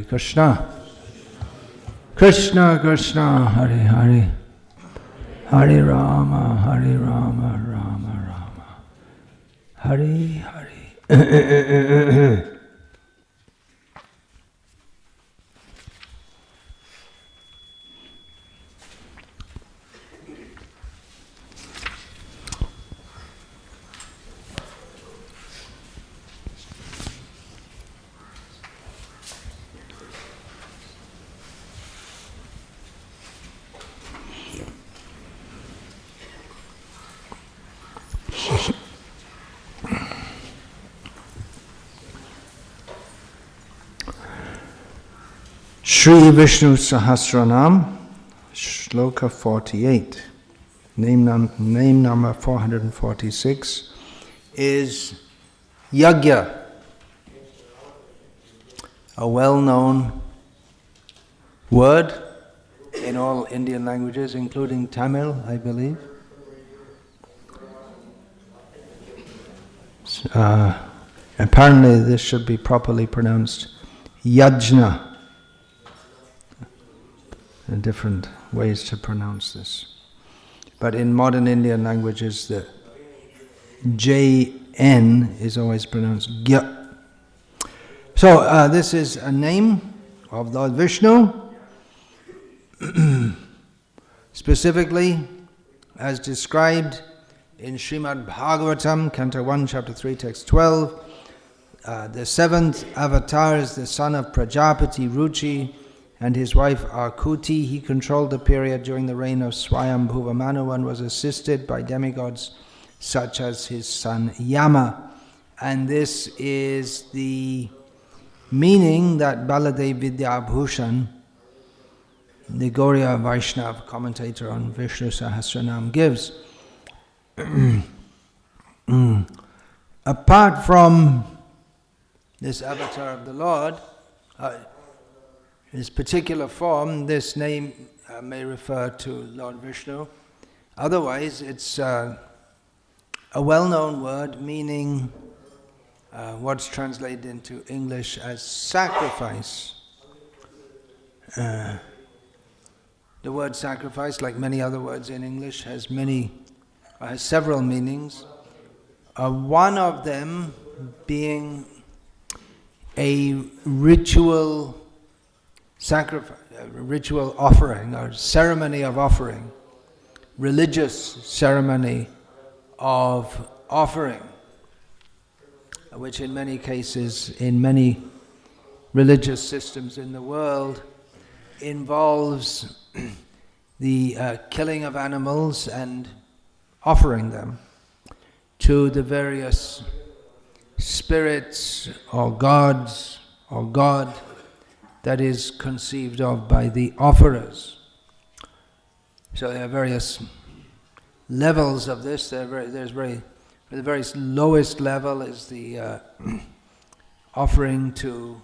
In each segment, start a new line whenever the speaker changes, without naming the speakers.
Krishna, Krishna Krishna, Hare Hare, Hare Rama, Hare Rama, Rama Rama, Hare Hare. Shri Vishnu-sahasranama, Shloka 48, name number 446, is Yajna, a well-known word in all Indian languages, including Tamil, I believe. Apparently this should be properly pronounced Yajna. There are different ways to pronounce this. But in modern Indian languages, the JN is always pronounced Gya. So this is a name of Lord Vishnu, specifically as described in Srimad Bhagavatam, Canto 1, Chapter 3, Text 12. The seventh avatar is the son of Prajapati Ruchi and his wife Akuti. He controlled the period during the reign of Swayambhuva Manu and was assisted by demigods such as his son Yama. And this is the meaning that Baladev Vidyabhushan, the Gauriya Vaishnav commentator on Vishnu-sahasranama, gives. Apart from this avatar of the Lord, this particular form, this name may refer to Lord Vishnu. Otherwise, it's a well-known word meaning what's translated into English as sacrifice. The word sacrifice, like many other words in English, has several meanings. One of them being a ritual sacrifice, a ritual offering, or ceremony of offering, religious ceremony of offering, which in many cases, in many religious systems in the world, involves the killing of animals and offering them to the various spirits or gods or God that is conceived of by the offerers. So there are various levels of this. The very lowest level is the offering to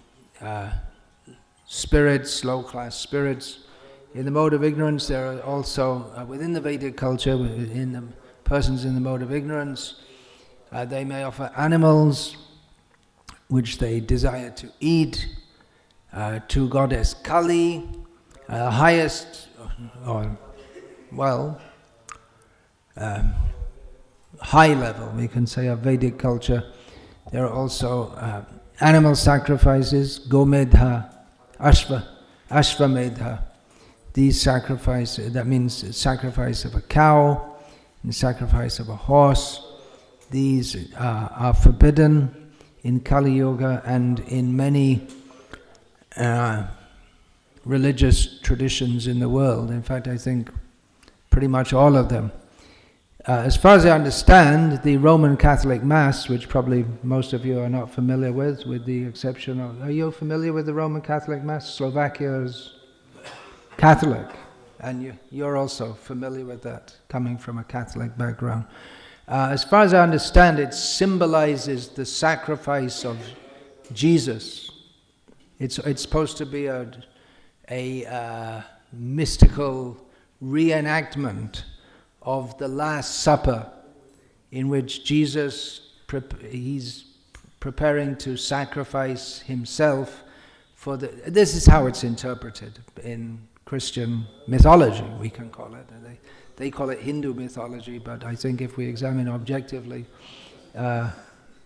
spirits, low-class spirits. In the mode of ignorance, there are also, within the Vedic culture, in the persons in the mode of ignorance, they may offer animals which they desire to eat, to goddess Kali, highest, high level, we can say, of Vedic culture. There are also animal sacrifices, Gomedha, Ashvamedha. These sacrifices, that means sacrifice of a cow, and sacrifice of a horse. These are forbidden in Kali Yuga and in many religious traditions in the world. In fact, I think pretty much all of them. As far as I understand, the Roman Catholic Mass, which probably most of you are not familiar with the exception of... Are you familiar with the Roman Catholic Mass? Slovakia is Catholic, and you're also familiar with that, coming from a Catholic background. As far as I understand, it symbolizes the sacrifice of Jesus. It's supposed to be a mystical reenactment of the Last Supper, in which Jesus he's preparing to sacrifice himself this is how it's interpreted in Christian mythology, we can call it. They call it Hindu mythology, but I think if we examine objectively,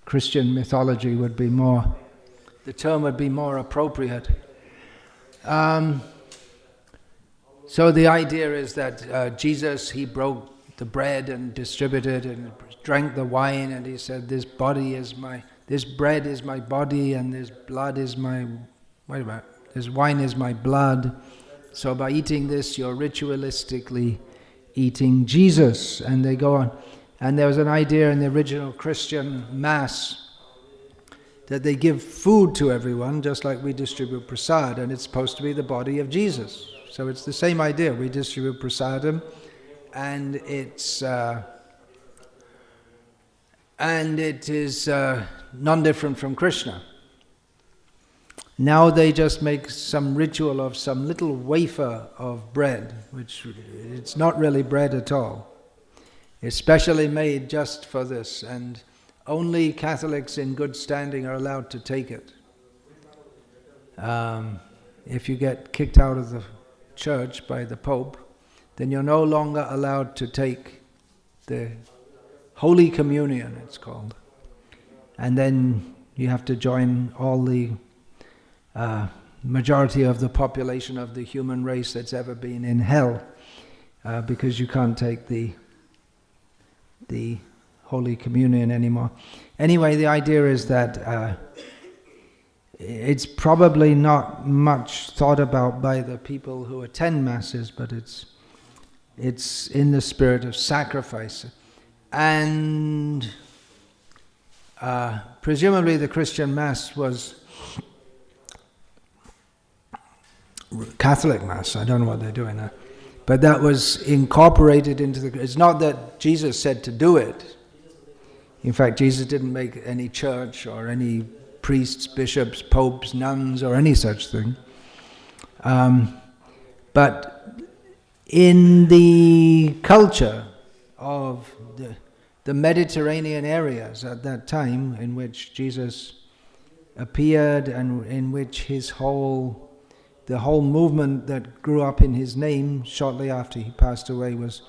Christian mythology would be the term would be more appropriate. So the idea is that Jesus, he broke the bread and distributed and drank the wine, and he said, this bread is my body, and this wine is my blood. So by eating this, you're ritualistically eating Jesus. And they go on. And there was an idea in the original Christian Mass that they give food to everyone, just like we distribute prasad, and it's supposed to be the body of Jesus. So it's the same idea. We distribute prasadam, and it is non-different from Krishna. Now they just make some ritual of some little wafer of bread, which it's not really bread at all. It's specially made just for this, and only Catholics in good standing are allowed to take it. If you get kicked out of the church by the Pope, then you're no longer allowed to take the Holy Communion, it's called. And then you have to join all the majority of the population of the human race that's ever been in hell, because you can't take the Holy Communion anymore. Anyway, the idea is that it's probably not much thought about by the people who attend masses, but it's in the spirit of sacrifice. And presumably the Christian Mass was Catholic Mass. I don't know what they're doing there. But that was incorporated into it's not that Jesus said to do it. In fact, Jesus didn't make any church or any priests, bishops, popes, nuns, or any such thing. But in the culture of the Mediterranean areas at that time, in which Jesus appeared and in which the whole movement that grew up in his name shortly after he passed away was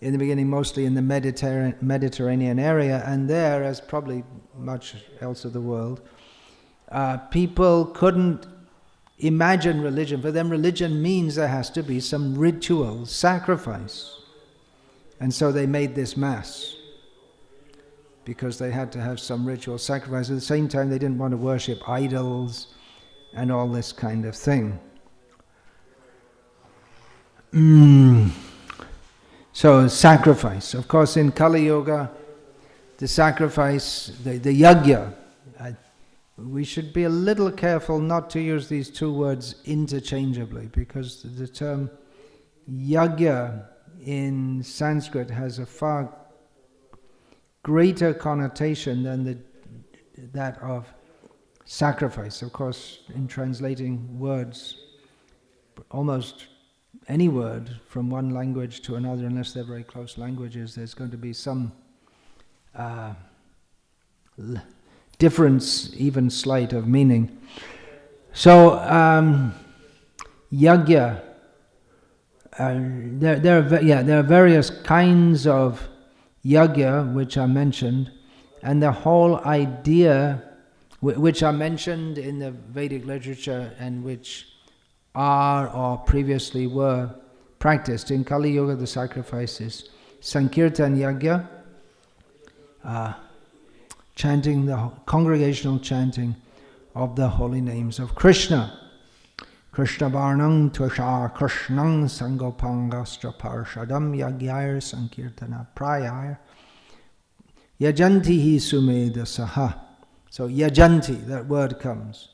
in the beginning mostly in the Mediterranean area, and there, as probably much else of the world, people couldn't imagine religion. For them, religion means there has to be some ritual sacrifice. And so they made this Mass, because they had to have some ritual sacrifice. At the same time, they didn't want to worship idols and all this kind of thing. So sacrifice. Of course, in Kali Yuga, the sacrifice, the yajna, we should be a little careful not to use these two words interchangeably, because the term yajna in Sanskrit has a far greater connotation than that of sacrifice. Of course, in translating words, almost any word from one language to another, unless they're very close languages, there's going to be some difference, even slight, of meaning. So, yajna, there are various kinds of yajna which are mentioned, and the whole idea, which are mentioned in the Vedic literature and which are or previously were practiced. In Kali Yuga, the sacrifice is Sankirtan Yajna, chanting, the congregational chanting of the holy names of Krishna. Krishna Varnam Tvasha Krishnam Sangopangastra Parshadam Yajyair Sankirtana Prayar Yajanti hi Sumeda Saha. So Yajanti, that word comes.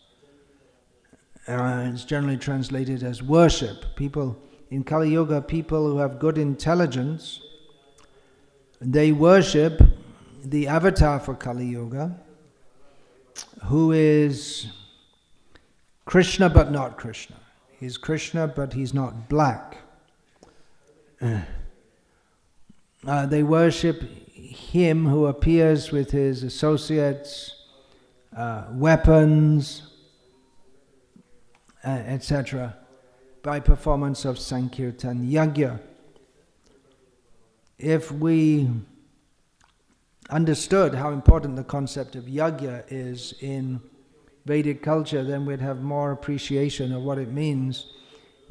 It's generally translated as worship. People in Kali Yuga, people who have good intelligence, they worship the avatar for Kali Yuga, who is Krishna but not Krishna. He's Krishna but he's not black. They worship him who appears with his associates, weapons, etc., by performance of Sankirtan Yajna. If we understood how important the concept of Yajna is in Vedic culture, then we'd have more appreciation of what it means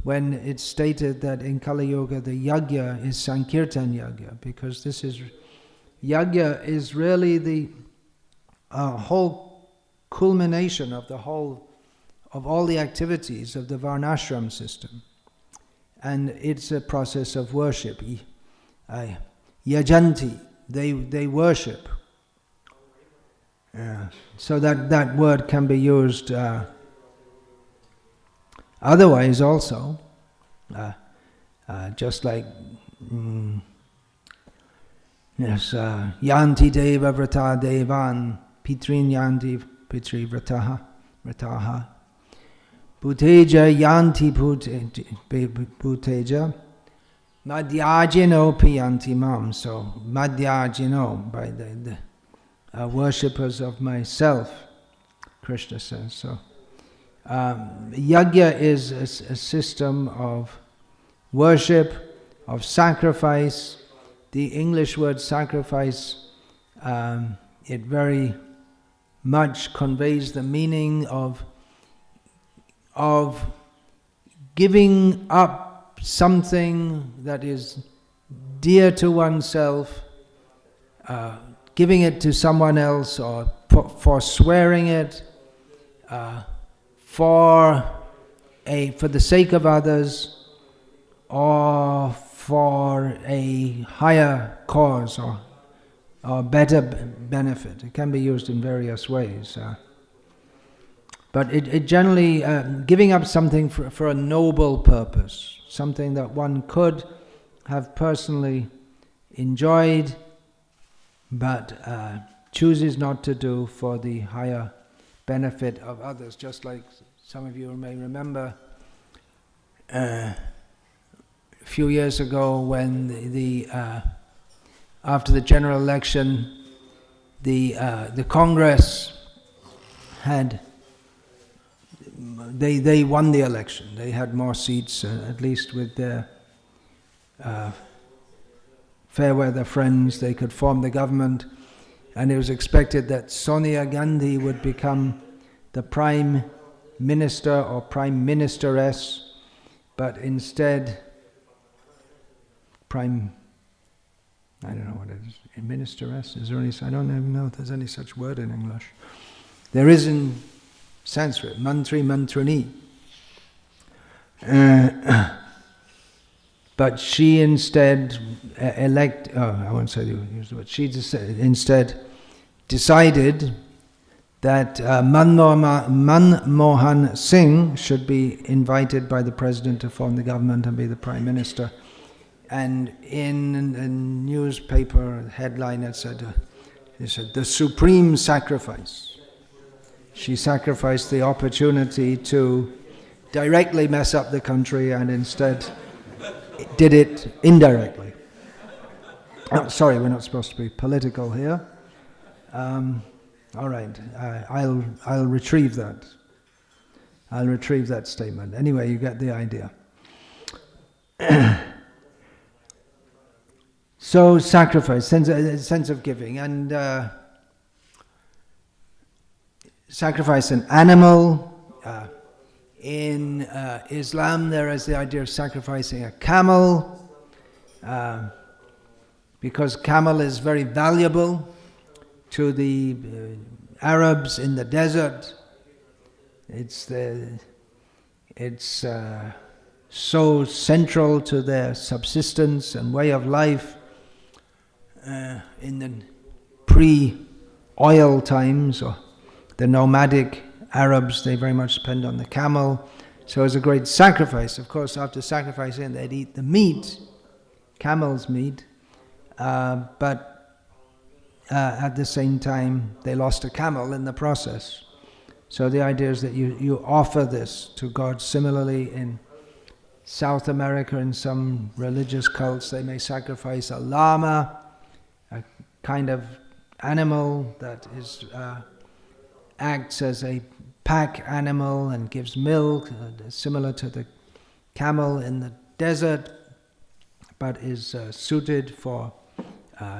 when it's stated that in Kali Yuga the Yajna is Sankirtan Yajna, because this is Yajna is really the whole culmination of all the activities of the Varnashram system, and it's a process of worship. Yajanti, they worship. So that word can be used otherwise also, just like yanti deva vrata devan pitrin yanti pitri vrataha puteja yanti puteja madhyajino piyanti mam. So madhyajino, by the worshippers of myself, Krishna says. So yajna is a system of worship, of sacrifice. The English word sacrifice, it very much conveys the meaning of giving up something that is dear to oneself, giving it to someone else, or forswearing it for the sake of others, or for a higher cause or better benefit. It can be used in various ways. But it generally, giving up something for a noble purpose, something that one could have personally enjoyed, but chooses not to do for the higher benefit of others. Just like some of you may remember a few years ago when after the general election, the Congress had they won the election. They had more seats, at least with their fair weather friends. They could form the government, and it was expected that Sonia Gandhi would become the Prime Minister or Prime Ministeress, but instead I don't know what it is, ministeress? Is there any? I don't even know if there's any such word in English. There is in Sanskrit, mantri, mantrini. But she instead she instead decided that Manmohan Singh should be invited by the president to form the government and be the prime minister. And in a newspaper headline it said, the supreme sacrifice. She sacrificed the opportunity to directly mess up the country and instead did it indirectly. Oh, sorry, we're not supposed to be political here. All right, I'll retrieve that. I'll retrieve that statement. Anyway, you get the idea. So sacrifice, sense of giving, and sacrifice an animal. In Islam, there is the idea of sacrificing a camel, because camel is very valuable to the Arabs in the desert. It's so central to their subsistence and way of life. In the pre-oil times, or the nomadic Arabs, they very much depend on the camel. So it's a great sacrifice. Of course, after sacrificing, they'd eat the meat, camel's meat, but at the same time, they lost a camel in the process. So the idea is that you offer this to God. Similarly, in South America, in some religious cults, they may sacrifice a llama, a kind of animal that is acts as a pack animal and gives milk, similar to the camel in the desert, but is suited for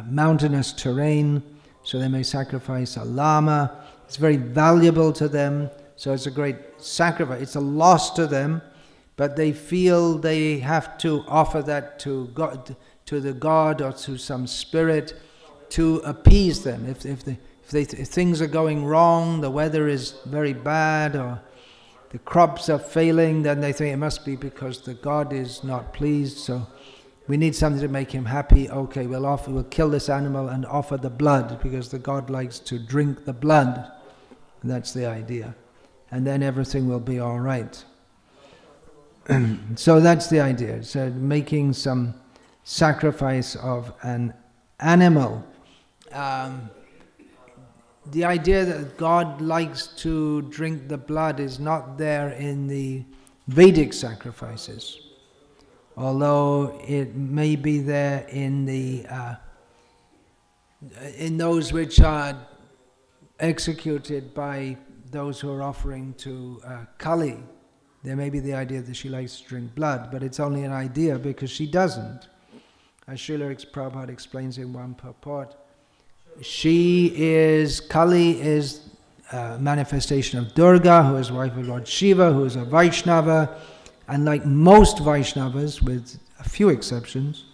mountainous terrain, so they may sacrifice a llama. It's very valuable to them, so it's a great sacrifice. It's a loss to them, but they feel they have to offer that to God, to the god or to some spirit, to appease them. If things are going wrong, the weather is very bad, or the crops are failing, then they think it must be because the god is not pleased. So we need something to make him happy. Okay, we'll kill this animal and offer the blood, because the god likes to drink the blood. And that's the idea. And then everything will be all right. So that's the idea. So making some sacrifice of an animal. The idea that God likes to drink the blood is not there in the Vedic sacrifices, although it may be there in those which are executed by those who are offering to Kali. There may be the idea that she likes to drink blood, but it's only an idea because she doesn't. As Srila Prabhupada explains in one purport, Kali is a manifestation of Durga, who is wife of Lord Shiva, who is a Vaishnava, and like most Vaishnavas, with a few exceptions,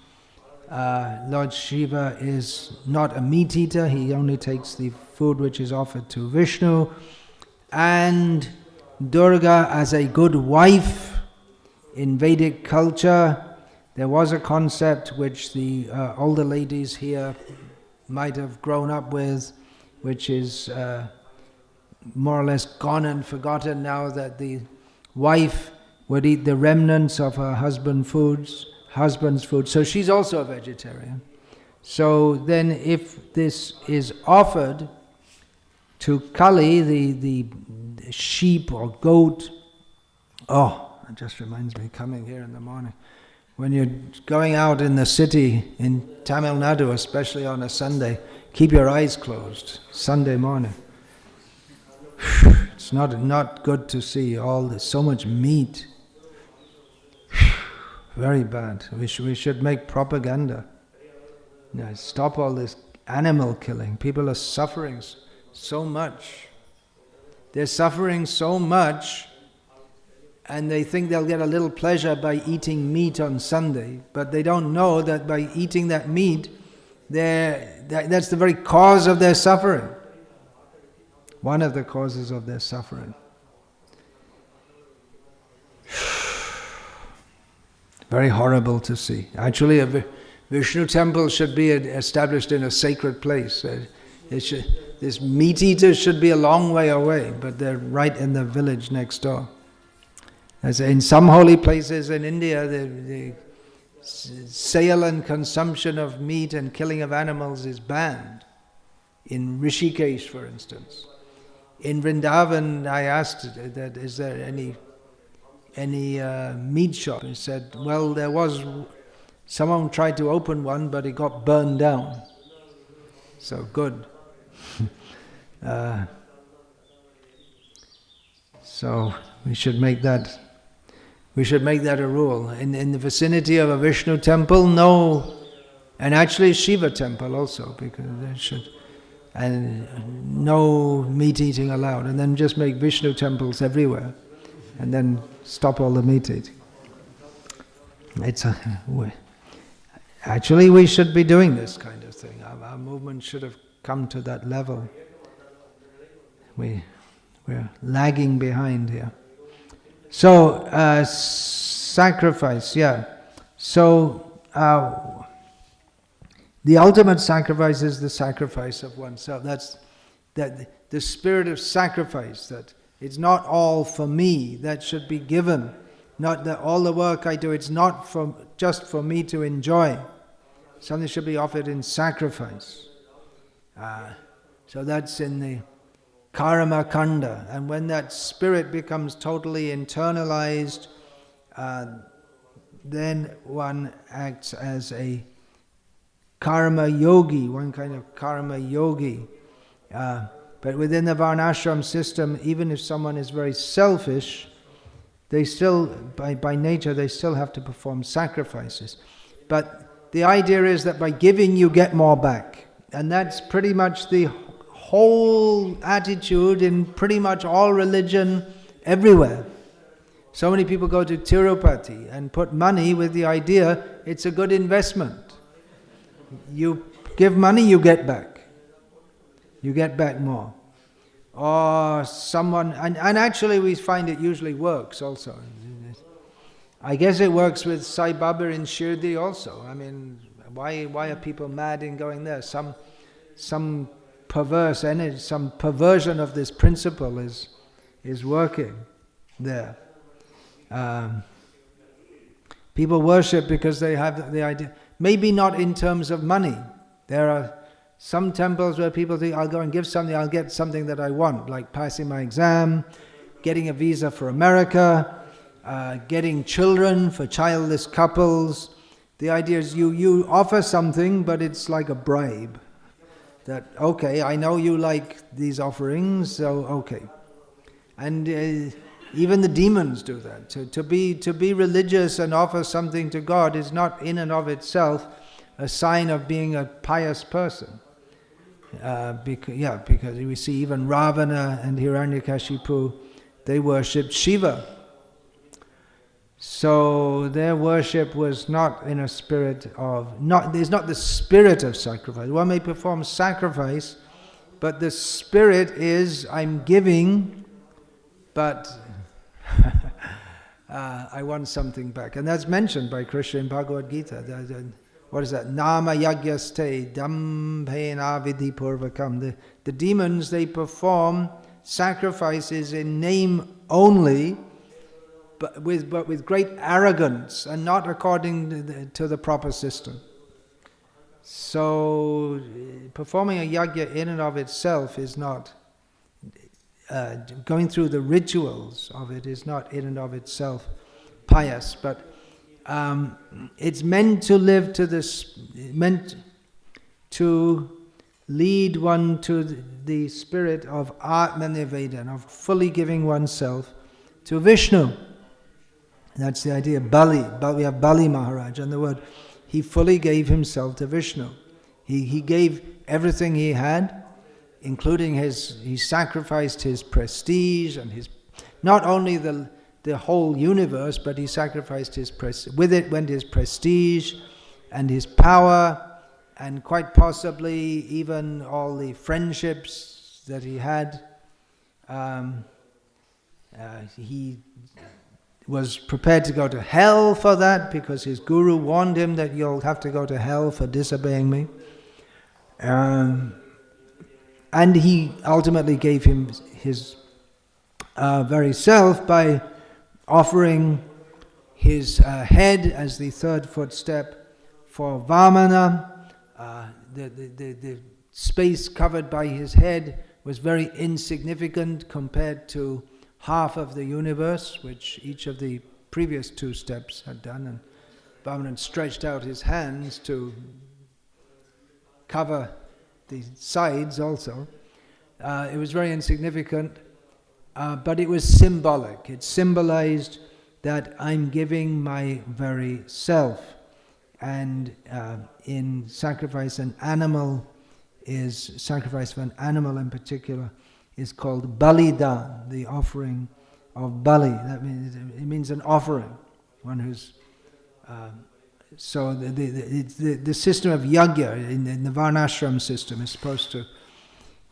Lord Shiva is not a meat eater. He only takes the food which is offered to Vishnu. And Durga, as a good wife in Vedic culture, there was a concept which the older ladies here might have grown up with, which is more or less gone and forgotten now, that the wife would eat the remnants of her husband's food. So she's also a vegetarian. So then if this is offered to Kali, the sheep or goat, it just reminds me, coming here in the morning, when you're going out in the city in Tamil Nadu, especially on a Sunday, keep your eyes closed, Sunday morning. It's not good to see all this, so much meat. Very bad. We should make propaganda. Stop all this animal killing. People are suffering so much. They're suffering so much, and they think they'll get a little pleasure by eating meat on Sunday, but they don't know that by eating that meat, that's the very cause of their suffering. One of the causes of their suffering. Very horrible to see. Actually, a Vishnu temple should be established in a sacred place. This meat eaters should be a long way away, but they're right in the village next door. As in some holy places in India, the sale and consumption of meat and killing of animals is banned. In Rishikesh, for instance. In Vrindavan, I asked that, is there any meat shop? He said, well, there was, someone tried to open one, but it got burned down. So good. So we should make that a rule. In the vicinity of a Vishnu temple, no, and actually Shiva temple also, because there should, and no meat eating allowed. And then just make Vishnu temples everywhere, and then stop all the meat eating. Actually, we should be doing this kind of thing. Our movement should have come to that level. We're lagging behind here. So, sacrifice, yeah. So, the ultimate sacrifice is the sacrifice of oneself. That's the spirit of sacrifice, that it's not all for me, that should be given. Not that all the work I do, it's not just for me to enjoy. Something should be offered in sacrifice. So that's in the karma kanda, and when that spirit becomes totally internalized, then one acts as a karma yogi, one kind of karma yogi. But within the varnashram system, even if someone is very selfish, they still, by nature, they still have to perform sacrifices. But the idea is that by giving, you get more back. And that's pretty much the whole attitude in pretty much all religion everywhere. So many people go to Tirupati and put money with the idea it's a good investment. You give money, you get back. You get back more. Or someone, and actually we find it usually works also. I guess it works with Sai Baba in Shirdi also. I mean, why are people mad in going there? Some perverse energy, some perversion of this principle is working there. People worship because they have the idea, maybe not in terms of money. There are some temples where people think, I'll go and give something, I'll get something that I want, like passing my exam, getting a visa for America, getting children for childless couples. The idea is you offer something, but it's like a bribe. That, okay, I know you like these offerings, so okay. And even the demons do that. To be religious and offer something to God is not in and of itself a sign of being a pious person. Because we see even Ravana and Hiranyakashipu, they worshipped Shiva. So their worship was not in a spirit of, there's not the spirit of sacrifice. One may perform sacrifice, but the spirit is, I'm giving, but I want something back. And that's mentioned by Krishna in Bhagavad Gita. What is that? Nama yagyaste dambhena vidhi purvakam. The demons, they perform sacrifices in name only, but with great arrogance and not according to the proper system. So performing a yajna in and of itself is not, going through the rituals of it is not in and of itself pious, but it's meant to live to this, meant to lead one to the spirit of Atma-nivedana, of fully giving oneself to Vishnu. That's the idea. Bali, we have Bali Maharaja, and the word, he fully gave himself to Vishnu. He gave everything he had, including he sacrificed his prestige and not only the whole universe, but he sacrificed his prestige. With it went his prestige and his power, and quite possibly even all the friendships that he had. He was prepared to go to hell for that, because his guru warned him that you'll have to go to hell for disobeying me. And he ultimately gave him his very self by offering his head as the third footstep for Vamana. The space covered by his head was very insignificant compared to half of the universe, which each of the previous two steps had done. And Vamana stretched out his hands to cover the sides also. It was very insignificant, but it was symbolic. It symbolized that I'm giving my very self. And in sacrifice, sacrifice for an animal in particular, is called Balidan, the offering of Bali. That means it means an offering, one who's. So the system of yajna in the varnashram system is supposed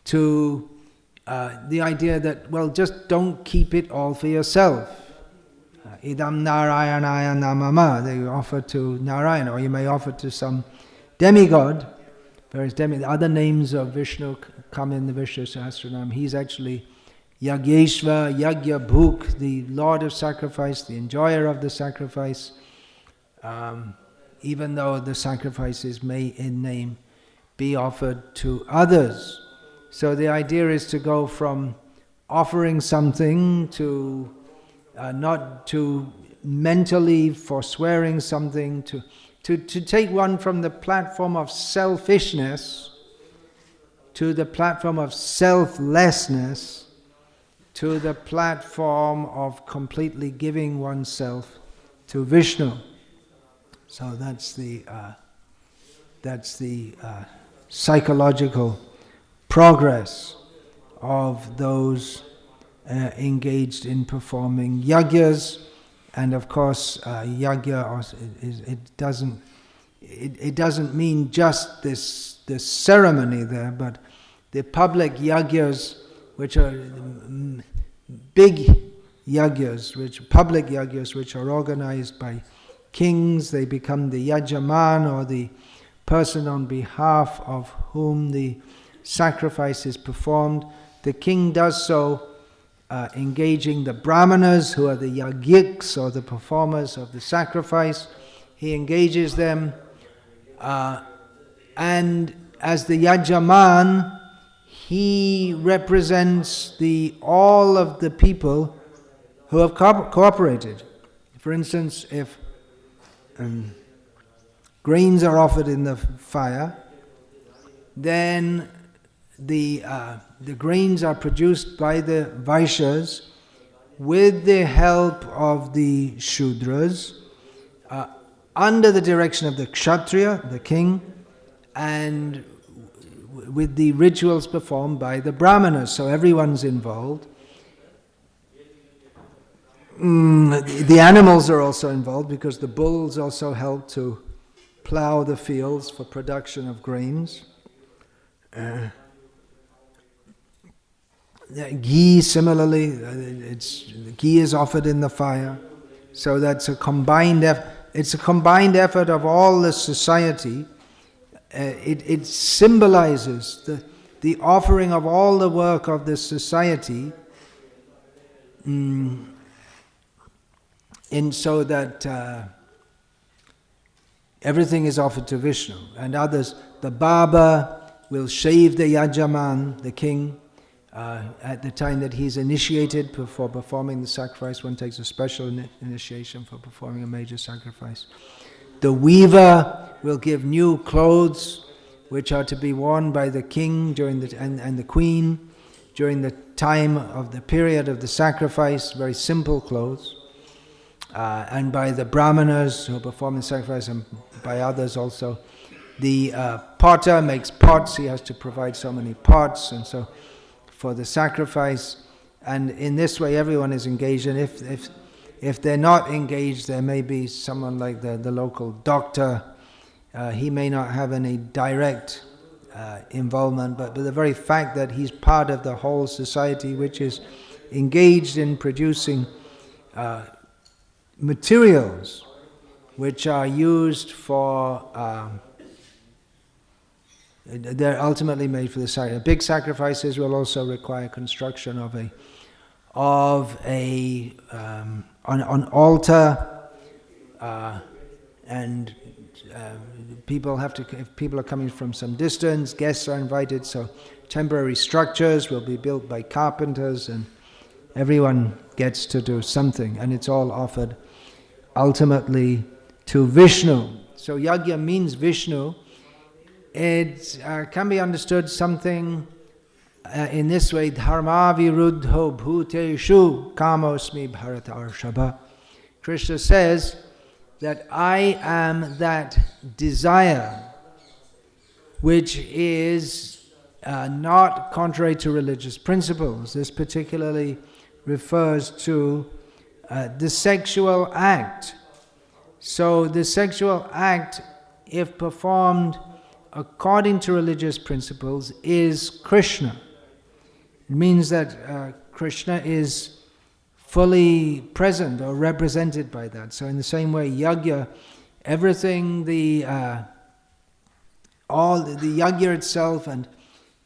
to the idea that, well, just don't keep it all for yourself. Idam Narayanaya Namama, they offer to Narayana, or you may offer to some demigod. The other names of Vishnu come in the Vishnu-sahasranama. He's actually Yagyeshva, Yagya Bhuk, the Lord of sacrifice, the enjoyer of the sacrifice, even though the sacrifices may in name be offered to others. So the idea is to go from offering something to not to mentally forswearing something, to take one from the platform of selfishness to the platform of selflessness, to the platform of completely giving oneself to Vishnu. So that's the psychological progress of those engaged in performing yagyas. And of course, yagya it doesn't mean just this ceremony there, but the public yagyas, which are big yagyas, public yagyas, which are organized by kings. They become the yajaman, or the person on behalf of whom the sacrifice is performed. The king does so engaging the brahmanas, who are the yagyiks, or the performers of the sacrifice. He engages them, and as the yajaman, he represents all of the people who have cooperated. For instance, if grains are offered in the fire, then the grains are produced by the Vaishyas with the help of the Shudras, under the direction of the Kshatriya, the king, and with the rituals performed by the Brahmanas. So everyone's involved. The animals are also involved, because the bulls also help to plow the fields for production of grains. Ghee, similarly, ghee is offered in the fire. So that's a combined effort. It's a combined effort of all the society. It symbolizes the offering of all the work of the society, in so that everything is offered to Vishnu. And others, the Baba will shave the yajaman, the king, at the time that he's initiated for performing the sacrifice. One takes a special initiation for performing a major sacrifice. The weaver will give new clothes, which are to be worn by the king and the queen during the time of the period of the sacrifice, very simple clothes, and by the brahmanas who perform the sacrifice, and by others also. The potter makes pots. He has to provide so many pots, and so for the sacrifice. And in this way, everyone is engaged. And if they're not engaged, there may be someone like the local doctor. He may not have any direct involvement, but the very fact that he's part of the whole society, which is engaged in producing materials which are used for, they're ultimately made for the sacrifice. Big sacrifices will also require construction of an altar, and people have to, if people are coming from some distance, guests are invited, so temporary structures will be built by carpenters, and everyone gets to do something, and it's all offered ultimately to Vishnu. So yagya means Vishnu. It can be understood something in this way: dharma viruddho bhuteshu kamosmi bharatarshava. Krishna says that I am that desire which is not contrary to religious principles. This particularly refers to the sexual act. So the sexual act, if performed according to religious principles, is Krishna. It means that Krishna is fully present or represented by that. So in the same way, yagya, everything, the yagya itself and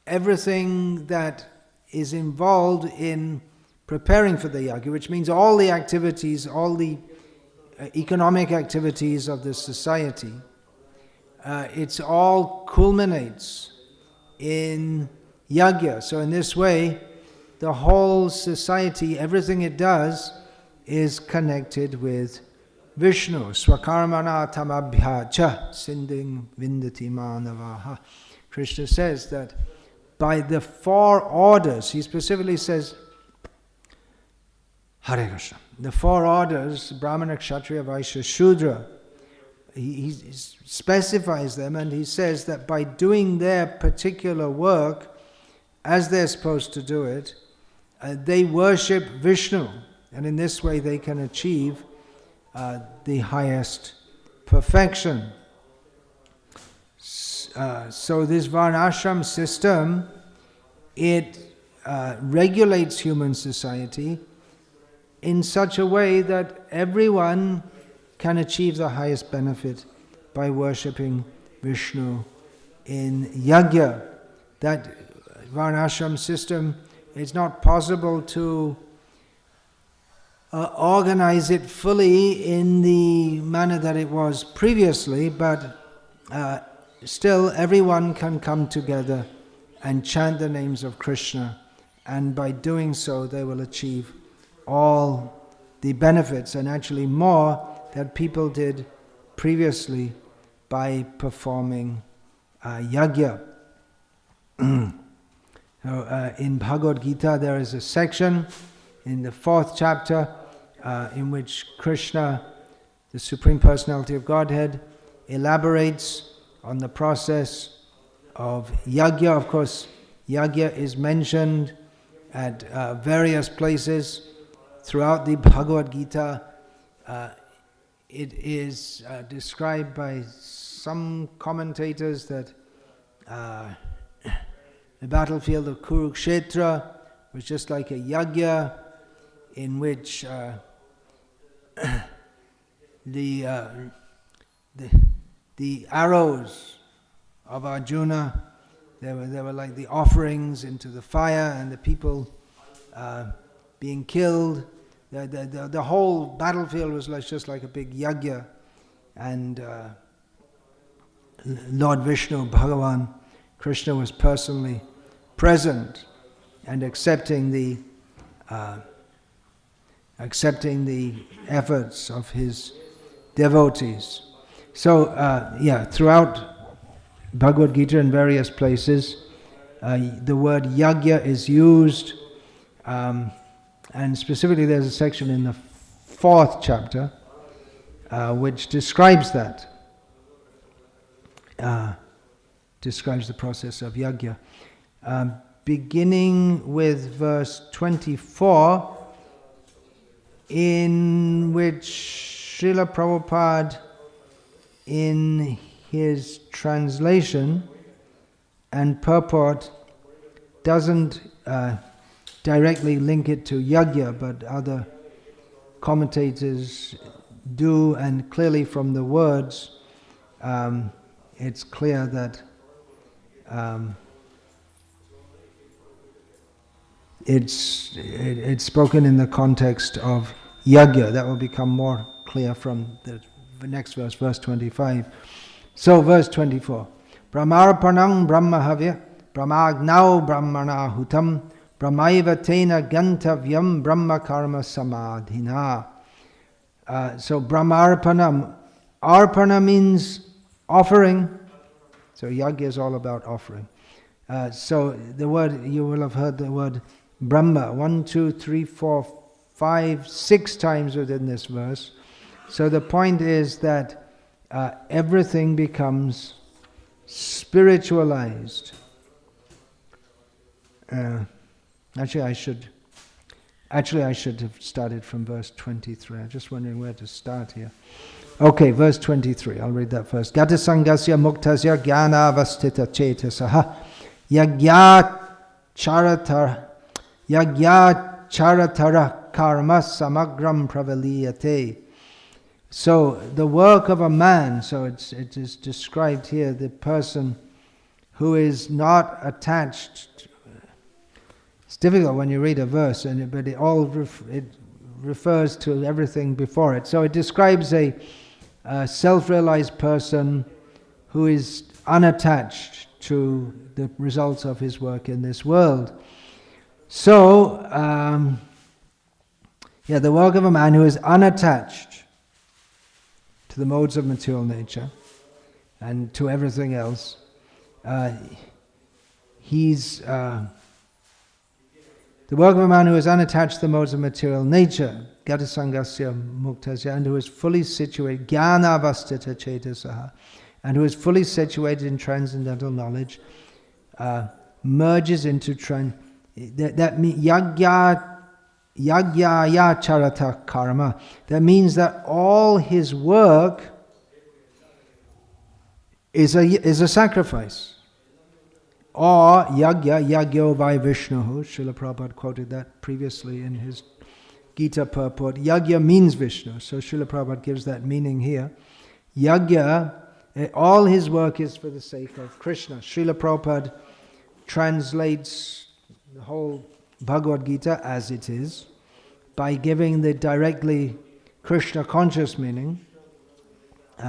everything that is involved in preparing for the yagya, which means all the activities, all the economic activities of the society, it's all culminates in yagya. So in this way, the whole society, everything it does, is connected with Vishnu. Swakarmana tamabhya cha sinding vindati manavaha. Krishna says that by the 4 orders. He specifically says, Hare Krishna, the 4 orders, Brahmana, Kshatriya, Vaishya, Shudra, he specifies them, and he says that by doing their particular work as they're supposed to do it, they worship Vishnu, and in this way they can achieve the highest perfection. So this Varnashram system, it regulates human society in such a way that everyone can achieve the highest benefit by worshipping Vishnu in yajna. That Varnashram system, it's not possible to organize it fully in the manner that it was previously, but still everyone can come together and chant the names of Krishna, and by doing so they will achieve all the benefits, and actually more that people did previously by performing yajna. In Bhagavad Gita there is a section in the 4th chapter in which Krishna, the Supreme Personality of Godhead, elaborates on the process of yajna. Of course, yajna is mentioned at various places throughout the Bhagavad Gita. It is described by some commentators that the battlefield of Kurukshetra was just like a yajna in which the arrows of Arjuna, they were like the offerings into the fire, and the people being killed. The whole battlefield was just like a big yajna, and Lord Vishnu, Bhagavan, Krishna was personally present and accepting the efforts of his devotees. So, throughout Bhagavad Gita in various places, the word yajna is used, and specifically there's a section in the 4th chapter which describes that, describes the process of yajna. Beginning with verse 24, in which Srila Prabhupada, in his translation and purport, doesn't directly link it to yajna, but other commentators do, and clearly from the words, it's clear that it's spoken in the context of yajna. That will become more clear from the next verse, verse 25. So, verse 24. Brahmarpanam brahmahavya brahmagnau brahmana hutam brahmaiva tena gantavyam brahma karma samadhina. So, brahmarpanam. Arpana means offering. So, yajna is all about offering. So, the word, you will have heard the word Brahma 1, 2, 3, 4, 5, 6 times within this verse. So the point is that everything becomes spiritualized. Actually, I should have started from verse 23. I'm just wondering where to start here. Okay, verse 23. I'll read that first. Gata sangasya muktasya jnana avastita chetasaha yajna charatara karma samagram pravaliyate. So the work of a man, so it is described here, the person who is not attached. It's difficult when you read a verse, but it refers to everything before it. So it describes a self-realized person who is unattached to the results of his work in this world. So, the work of a man who is unattached to the modes of material nature and to everything else, he's the work of a man who is unattached to the modes of material nature, gata sangasya muktasya, and who is fully situated, jnana avastita chetasaha, and who is fully situated in transcendental knowledge, merges into that means yagya charata karma. That means that all his work is a sacrifice. Or yagyo vai Vishnu. Srila Prabhupada quoted that previously in his Gita purport. Yagya means Vishnu, so Srila Prabhupada gives that meaning here. Yagya, all his work is for the sake of Krishna. Srila Prabhupada translates the whole Bhagavad Gita as it is by giving the directly Krishna conscious meaning,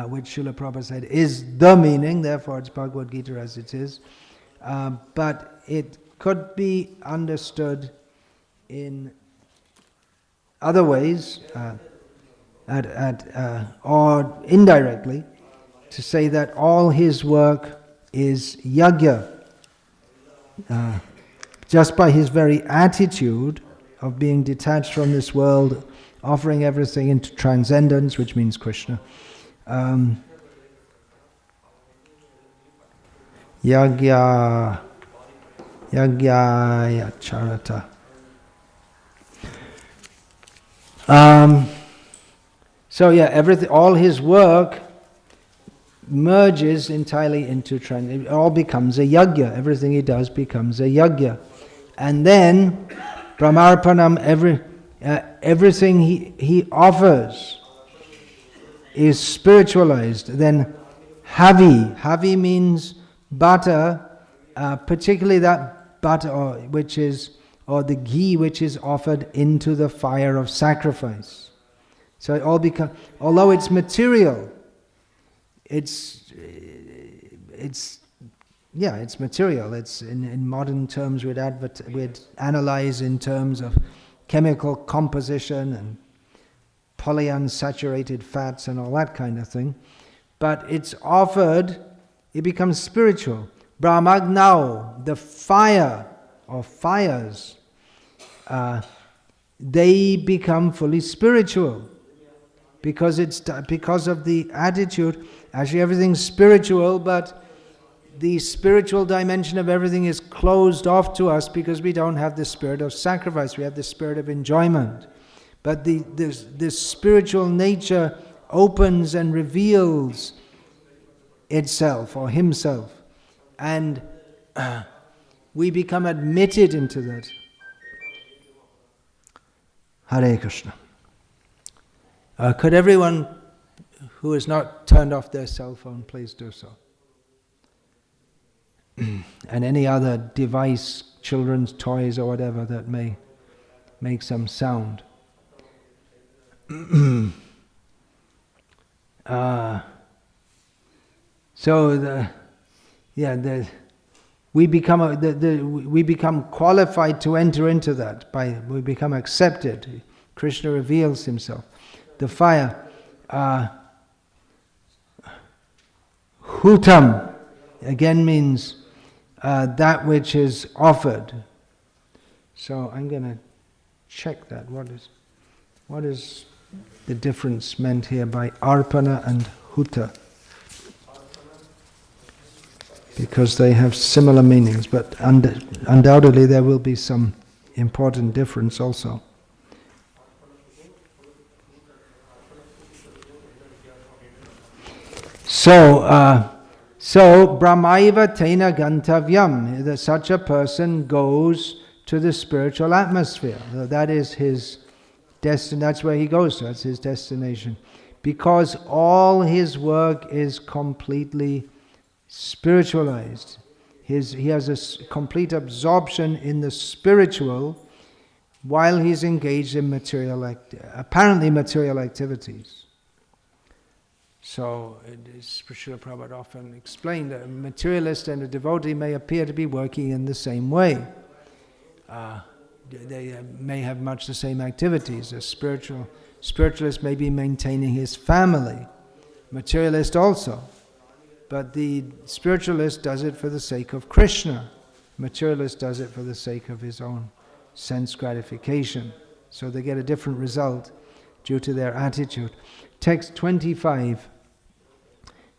which Srila Prabhupada said is the meaning, therefore it's Bhagavad Gita as it is. But it could be understood in other ways, or indirectly, to say that all his work is yagya. Just by his very attitude of being detached from this world, offering everything into transcendence, which means Krishna. Yagya charata. So everything, all his work merges entirely into it all becomes a yagya. Everything he does becomes a yagya. And then brahmarpanam, everything he offers is spiritualized. Then havi means butter, particularly that butter or the ghee which is offered into the fire of sacrifice. So it all becomes, although it's material, it's material. It's in modern terms we'd analyze in terms of chemical composition and polyunsaturated fats and all that kind of thing. But it's offered, it becomes spiritual. Brahmagnau, the fire or fires, they become fully spiritual because of the attitude. Actually, everything's spiritual, but the spiritual dimension of everything is closed off to us because we don't have the spirit of sacrifice. We have the spirit of enjoyment. But the spiritual nature opens and reveals itself or himself, and we become admitted into that. Hare Krishna. Could everyone who has not turned off their cell phone please do so? And any other device, children's toys or whatever that may make some sound. We become qualified to enter into that. We become accepted. Krishna reveals himself. The fire, hutam, again means that which is offered. So I'm going to check that. What is the difference meant here by arpana and huta? Because they have similar meanings, but undoubtedly there will be some important difference also. So brahmaiva tena gantavyam, that such a person goes to the spiritual atmosphere. That is his destination. That's where he goes to. That's his destination, because all his work is completely spiritualized. He has a complete absorption in the spiritual while he's engaged in apparently material activities. So, Srila Prabhupada often explained that a materialist and a devotee may appear to be working in the same way. They may have much the same activities. A spiritualist may be maintaining his family, materialist also. But the spiritualist does it for the sake of Krishna. Materialist does it for the sake of his own sense gratification. So they get a different result due to their attitude. Text 25.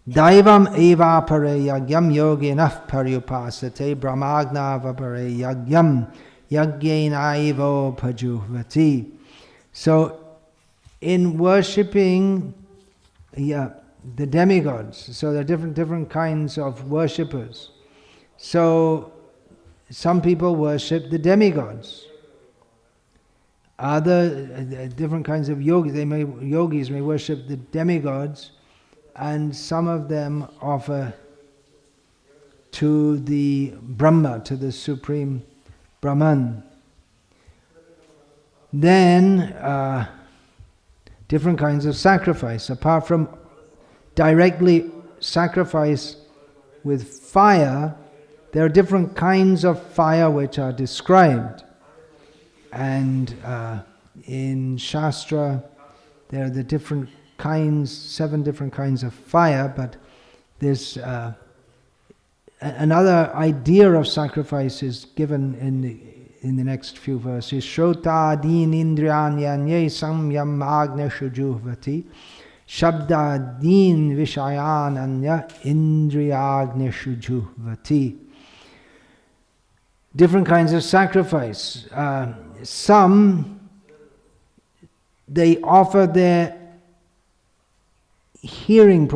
Daivam eva pare yagyam yoginah paryupasate brahmagna vapare yagyam yagyena evo pajuhvati. So in worshipping the demigods, so there are different kinds of worshippers. So some people worship the demigods. Other different kinds of yogis may worship the demigods, and some of them offer to the Brahma, to the Supreme Brahman. Then different kinds of sacrifice. Apart from directly sacrifice with fire, there are different kinds of fire which are described. And in Shastra, there are the different kinds, 7 different kinds of fire, but there's another idea of sacrifice is given in the next few verses. Shrota din indriyanyanye samyam agna shujuhvati shabda din vishayananya indriyagna shujuhvati. Different kinds of sacrifice. Some, they offer their hearing,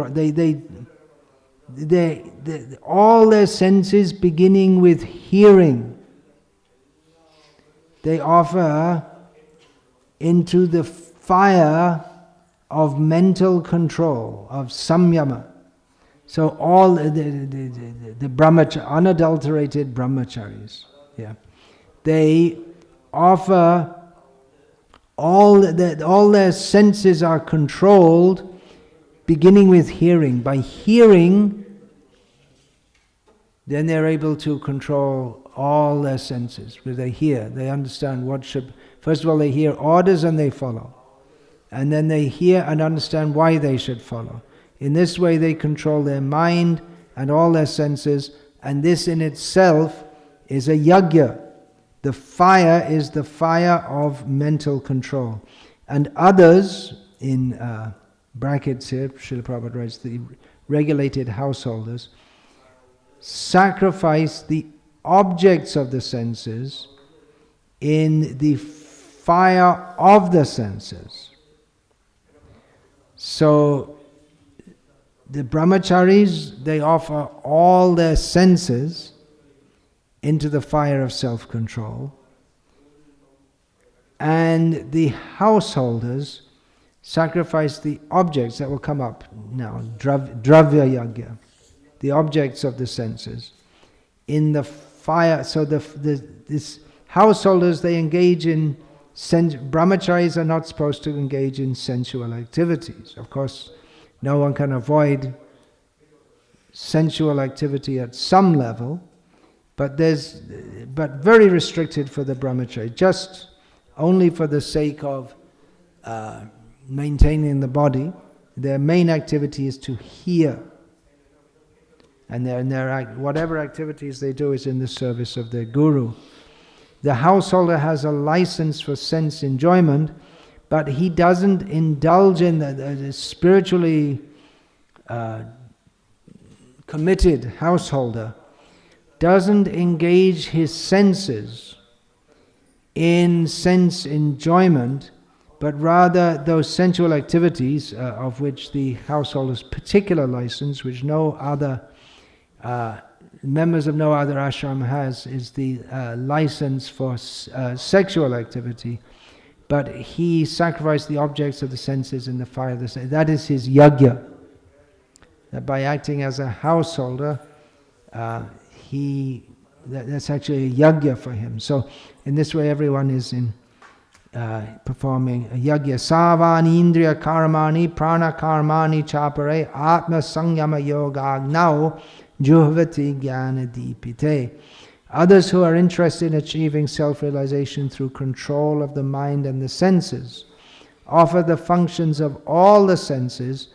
all their senses beginning with hearing, they offer into the fire of mental control, of samyama. So all the brahmachari, unadulterated brahmacharis, they offer all their senses are controlled, beginning with hearing. By hearing, then they're able to control all their senses. Because they hear, they understand what should. First of all, they hear orders and they follow, and then they hear and understand why they should follow. In this way, they control their mind and all their senses, and this in itself is a yajna. The fire is the fire of mental control. And others, in brackets here, Srila Prabhupada writes, the regulated householders, sacrifice the objects of the senses in the fire of the senses. So, the brahmacharis, they offer all their senses into the fire of self-control. And the householders sacrifice the objects that will come up now, dravya yajna, the objects of the senses, in the fire. So this householders, they engage in, brahmacharis are not supposed to engage in sensual activities. Of course, no one can avoid sensual activity at some level, but very restricted for the brahmachari, just only for the sake of maintaining the body. Their main activity is to hear, and whatever activities they do is in the service of their guru. The householder has a license for sense enjoyment, but he doesn't indulge in the spiritually committed householder doesn't engage his senses in sense enjoyment, but rather those sensual activities of which the householder's particular license, which no other members of no other ashram has, is the license for sexual activity. But he sacrificed the objects of the senses in the fire of the senses. That is his yajna. That by acting as a householder, that's actually a yajna for him. So in this way, everyone is in performing a yajna. Savani indriya karmani prana karmani chapare atma sangyama yogagnau juhvati jnana dipite. Others who are interested in achieving self-realization through control of the mind and the senses offer the functions of all the senses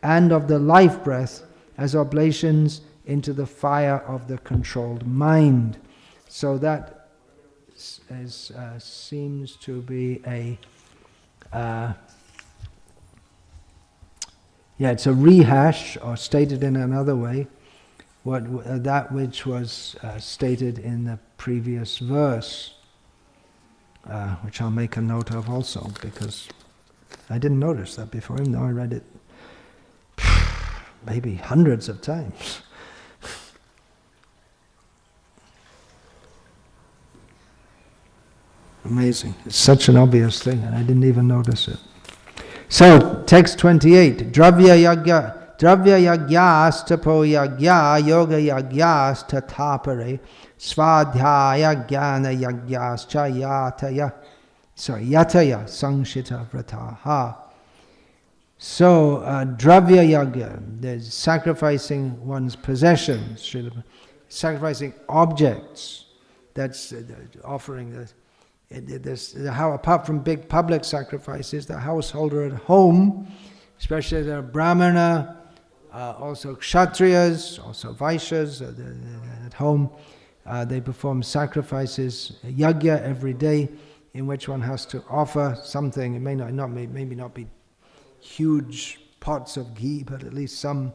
and of the life breath as oblations into the fire of the controlled mind. So that seems to be it's a rehash, or stated in another way, that which was stated in the previous verse, which I'll make a note of also, because I didn't notice that before, even though I read it maybe hundreds of times. Amazing. It's such an obvious thing, and I didn't even notice it. So, text 28. Dravya yagyas tapo yagya yoga yagyas tatapare svadhyaya jnana yagyas cha yataya sangshita vrataha. So, dravya yagya, there's sacrificing one's possessions, sacrificing objects, that's offering the how, apart from big public sacrifices, the householder at home, especially the brahmana, also kshatriyas, also vaishyas at home, they perform sacrifices, yajna every day, in which one has to offer something. It maybe not be huge pots of ghee, but at least some.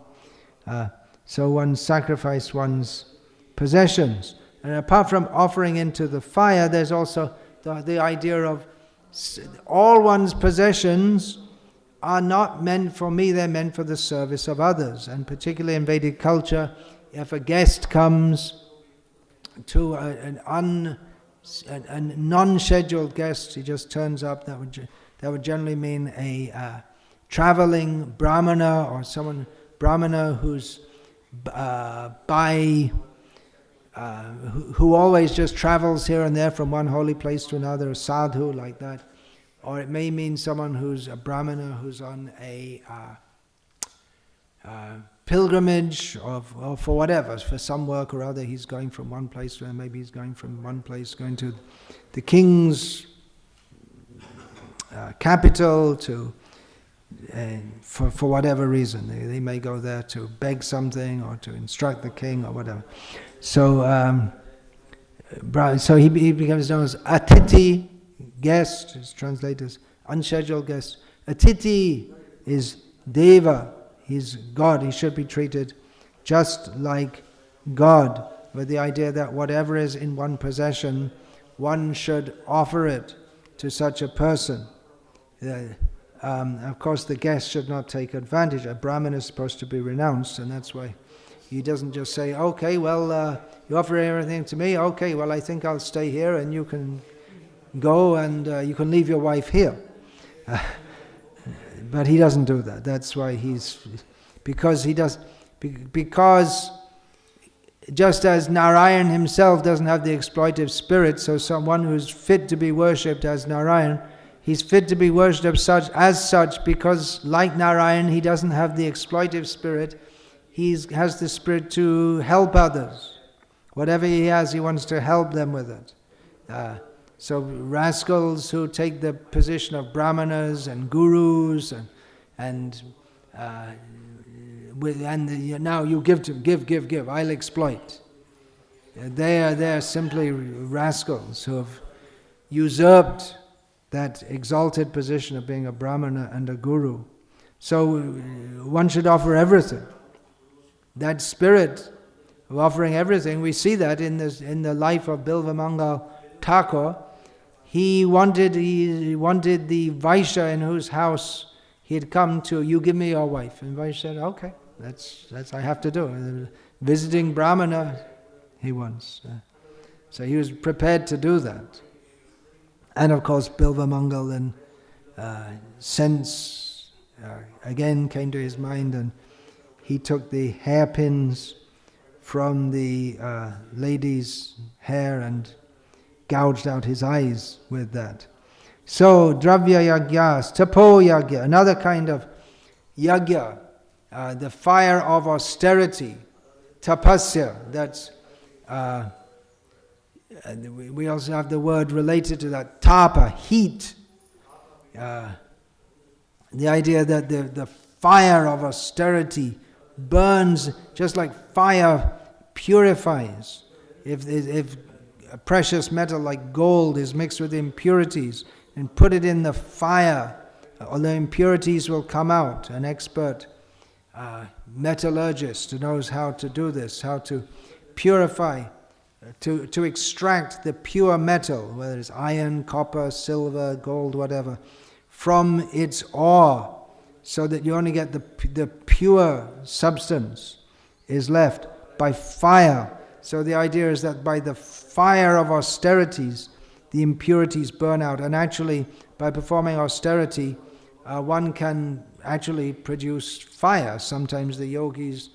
So one sacrifices one's possessions. And apart from offering into the fire, there's also the idea of all one's possessions are not meant for me, they're meant for the service of others. And particularly in Vedic culture, if a guest comes to a non-scheduled guest, he just turns up, that would generally mean a traveling brahmana, or someone brahmana who's who always just travels here and there from one holy place to another, a sadhu like that. Or it may mean someone who's a brahmana who's on a pilgrimage, or for whatever, for some work or other. He's going from one place to another. Maybe he's going from one place, going to the king's capital, to for whatever reason. They may go there to beg something, or to instruct the king, or whatever. So he becomes known as Atiti, guest, is translated as unscheduled guest. Atiti is Deva, he's God, he should be treated just like God, with the idea that whatever is in one possession, one should offer it to such a person. Of course, the guest should not take advantage. A Brahmin is supposed to be renounced, and that's why he doesn't just say, okay, well, you offer everything to me, okay, well, I think I'll stay here and you can go and you can leave your wife here. But he doesn't do that. That's why because just as Narayan himself doesn't have the exploitive spirit, so someone who's fit to be worshipped as Narayan, he's fit to be worshipped as such because, like Narayan, he doesn't have the exploitive spirit. He has the spirit to help others. Whatever he has, he wants to help them with it. So rascals who take the position of brahmanas and gurus and now you give to give, I'll exploit. They're simply rascals who have usurped that exalted position of being a brahmana and a guru. So one should offer everything. That spirit of offering everything, we see that in the life of Bilvamangal Thakur. He wanted the Vaishya in whose house he had come to, you give me your wife. And Vaishya said, okay, that's I have to do. Visiting Brahmana he wants. So he was prepared to do that. And of course Bilvamangal then sense again came to his mind, and he took the hairpins from the lady's hair and gouged out his eyes with that. So, dravya yagyas, tapo yagya, another kind of yagya, the fire of austerity, tapasya, that's, we also have the word related to that, tapa, heat. The idea that the fire of austerity burns just like fire purifies. If a precious metal like gold is mixed with impurities and put it in the fire, all the impurities will come out. An expert metallurgist who knows how to do this, how to purify, to extract the pure metal, whether it's iron, copper, silver, gold, whatever, from its ore, so that you only get the pure substance is left by fire. So the idea is that by the fire of austerities, the impurities burn out. And actually, by performing austerity, one can actually produce fire. Sometimes the yogis,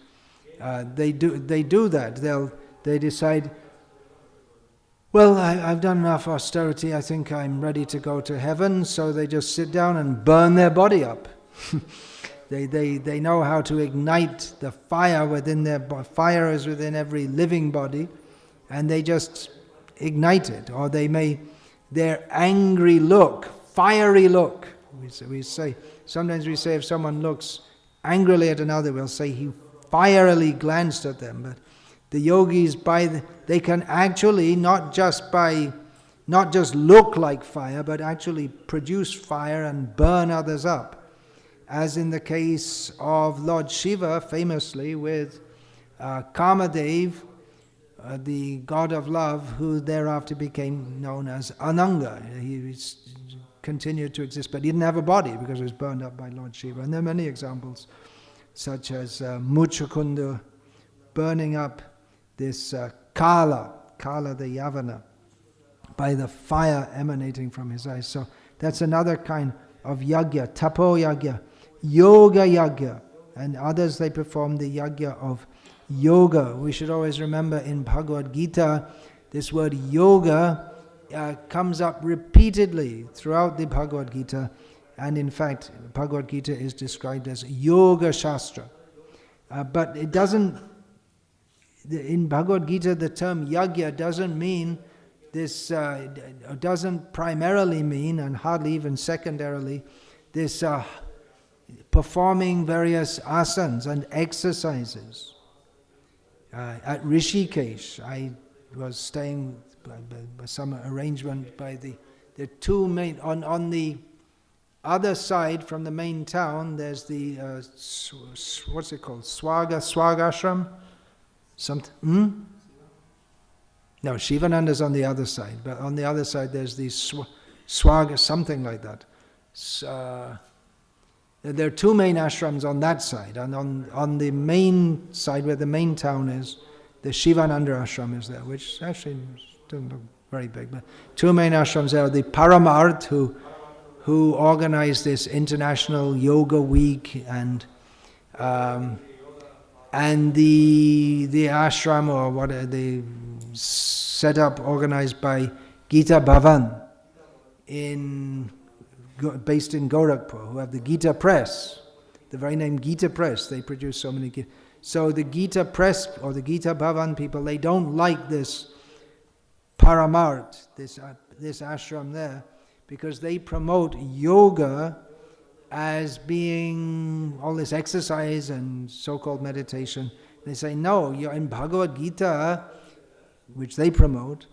they do that. They decide, well, I've done enough austerity, I think I'm ready to go to heaven, so they just sit down and burn their body up. They know how to ignite the fire within their body. Fire is within every living body, and they just ignite it. Or their angry look, fiery look. Sometimes we say if someone looks angrily at another, we'll say he fierily glanced at them. But the yogis, they can actually not just look like fire, but actually produce fire and burn others up. As in the case of Lord Shiva, famously with Kamadev, the god of love, who thereafter became known as Ananga. He continued to exist, but he didn't have a body because he was burned up by Lord Shiva. And there are many examples, such as Muchukunda burning up this Kala the Yavana, by the fire emanating from his eyes. So that's another kind of yagya, tapo yagya, yoga yagya, and others they perform the yagya of yoga. We should always remember in Bhagavad Gita, this word yoga comes up repeatedly throughout the Bhagavad Gita, and in fact Bhagavad Gita is described as yoga shastra. But it doesn't, in Bhagavad Gita the term yagya doesn't mean this, doesn't primarily mean, and hardly even secondarily, this performing various asanas and exercises. At Rishikesh, I was staying by some arrangement by the two main, on the other side from the main town, there's the, what's it called, Swagashram? Something, No, Shivananda's on the other side, but on the other side there's the Swaga, something like that. There are two main ashrams on that side, and on the main side where the main town is, the Shivananda ashram is there, which actually doesn't look very big, but two main ashrams there. The Paramarth, who organized this international yoga week, and the ashram, or what the set up, organized by Gita Bhavan, based in Gorakhpur, who have the Gita Press, the very name Gita Press. They produce so many Gita. So the Gita Press or the Gita Bhavan people, they don't like this Paramarth, this ashram there, because they promote yoga as being all this exercise and so-called meditation. They say, no, you're in Bhagavad Gita, which they promote,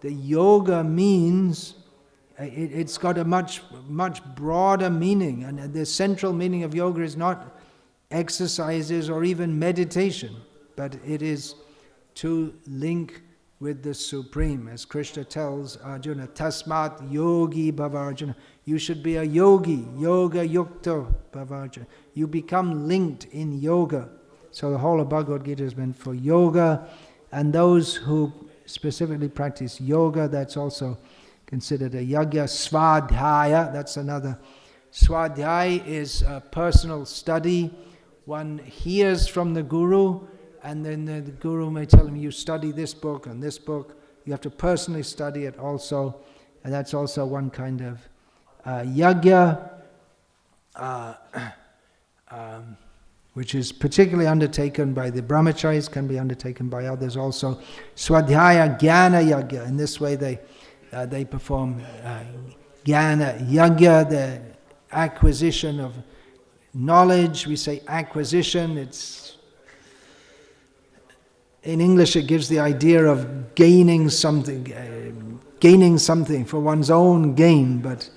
the yoga means, it's got a much broader meaning, and the central meaning of yoga is not exercises or even meditation, but it is to link with the Supreme. As Krishna tells Arjuna, Tasmat yogi bhava Arjuna. You should be a yogi, yoga yukta bhava Arjuna. You become linked in yoga. So the whole of Bhagavad Gita is meant for yoga, and those who specifically practice yoga, that's also considered a yagya. Svadhyaya, that's another. Swadhyaya is a personal study. One hears from the Guru, and then the Guru may tell him, you study this book and this book. You have to personally study it also, and that's also one kind of yagya, which is particularly undertaken by the brahmacharis, can be undertaken by others also. Swadhyaya jnana yagya. In this way they perform jnana yagya, the acquisition of knowledge. We say acquisition, in English it gives the idea of gaining something for one's own gain, but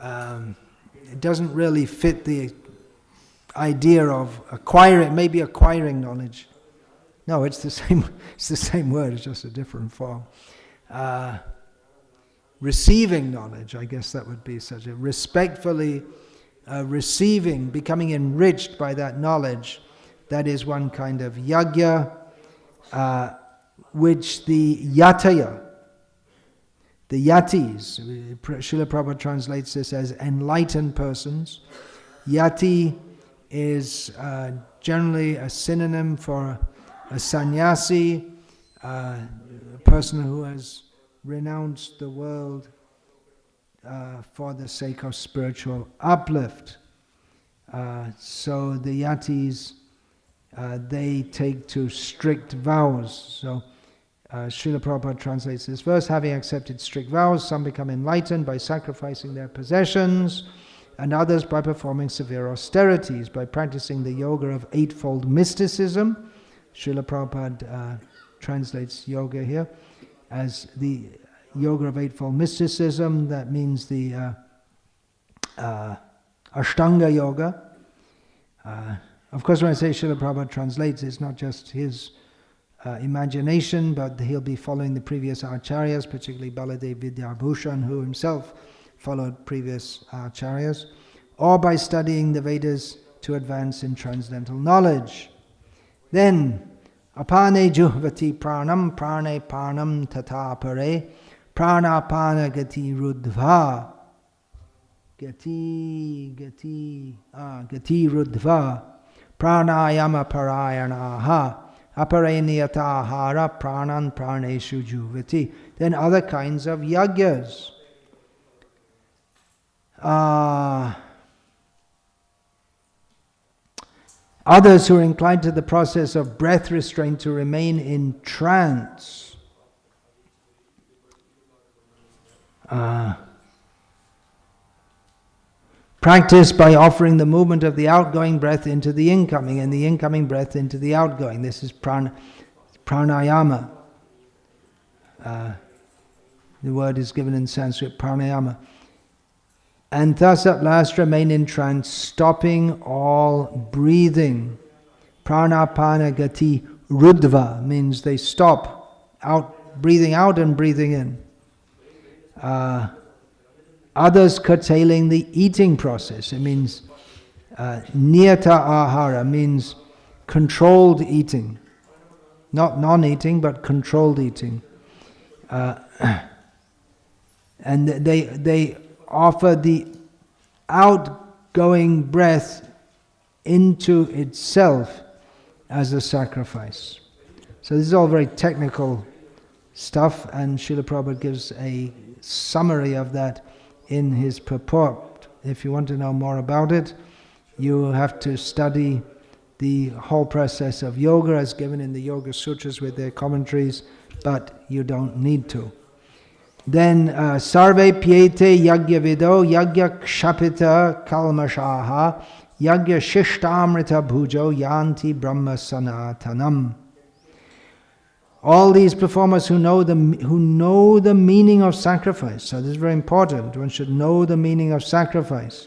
it doesn't really fit the idea of maybe acquiring knowledge. No, it's the same word, it's just a different form. Receiving knowledge, I guess that would be such a respectfully receiving, becoming enriched by that knowledge. That is one kind of yajna, which the yatis, Srila Prabhupada translates this as enlightened persons. Yati is generally a synonym for a sannyasi, a person who has renounced the world for the sake of spiritual uplift. So the yatis, they take to strict vows. So Srila Prabhupada translates this verse: having accepted strict vows, some become enlightened by sacrificing their possessions, and others by performing severe austerities, by practicing the yoga of eightfold mysticism. Srila Prabhupada translates yoga here as the yoga of eightfold mysticism. That means the Ashtanga yoga. Of course, when I say Srila Prabhupada translates, it's not just his imagination, but he'll be following the previous acharyas, particularly Baladev Vidyabhushan, who himself followed previous acharyas, or by studying the Vedas to advance in transcendental knowledge. Then, apane juhvati pranam, prane parnam tata pare, pranapana gati rudva, gati rudva, pranayama parayanaha, apare niyatahara pranan praneshu juvati. Then other kinds of yajnas. Others who are inclined to the process of breath restraint to remain in trance. Practice by offering the movement of the outgoing breath into the incoming and the incoming breath into the outgoing. This is pranayama. The word is given in Sanskrit, pranayama. And thus at last remain in trance, stopping all breathing. Pranapana gati rudva means they stop breathing out and breathing in. Others curtailing the eating process. It means niyata ahara, means controlled eating. Not non-eating, but controlled eating. And they offer the outgoing breath into itself as a sacrifice. So this is all very technical stuff, and Srila Prabhupada gives a summary of that in his purport. If you want to know more about it, you have to study the whole process of yoga as given in the Yoga Sutras with their commentaries, but you don't need to. Then sarve pyete yagya vido yagya kshapita kalmashaha yagya shishtamrita bhujo yanti brahma sanatanam. All these performers who know the meaning of sacrifice. So this is very important. One should know the meaning of sacrifice.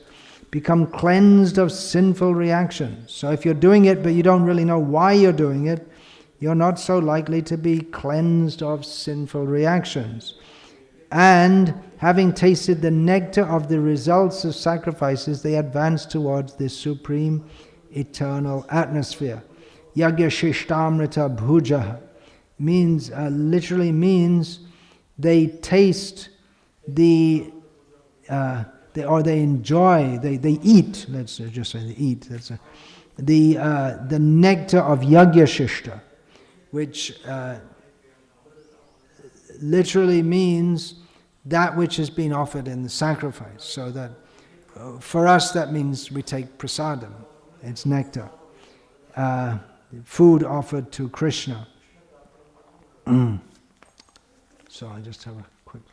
Become cleansed of sinful reactions. So if you're doing it but you don't really know why you're doing it, you're not so likely to be cleansed of sinful reactions. And having tasted the nectar of the results of sacrifices, they advance towards this supreme eternal atmosphere. Yagya shishtamrita bhuja means literally means they taste they enjoy, they eat. Let's just say they eat. That's the nectar of yagya shishta, which literally means that which has been offered in the sacrifice. So that for us that means we take prasadam, it's nectar, food offered to Krishna. So I just have a quick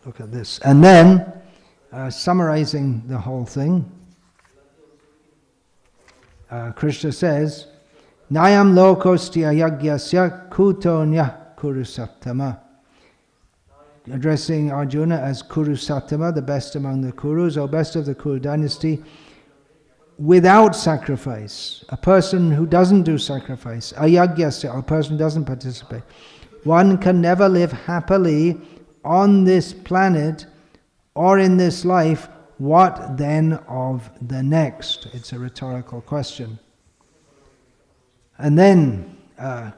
look at this. And then, summarizing the whole thing, Krishna says, Nayam lokostya yagyasya kutonya kurusattama. Addressing Arjuna as Kurusattama, the best among the Kurus, or best of the Kuru dynasty, without sacrifice. A person who doesn't do sacrifice, ayagyasya, a person who doesn't participate. One can never live happily on this planet or in this life. What then of the next? It's a rhetorical question. And then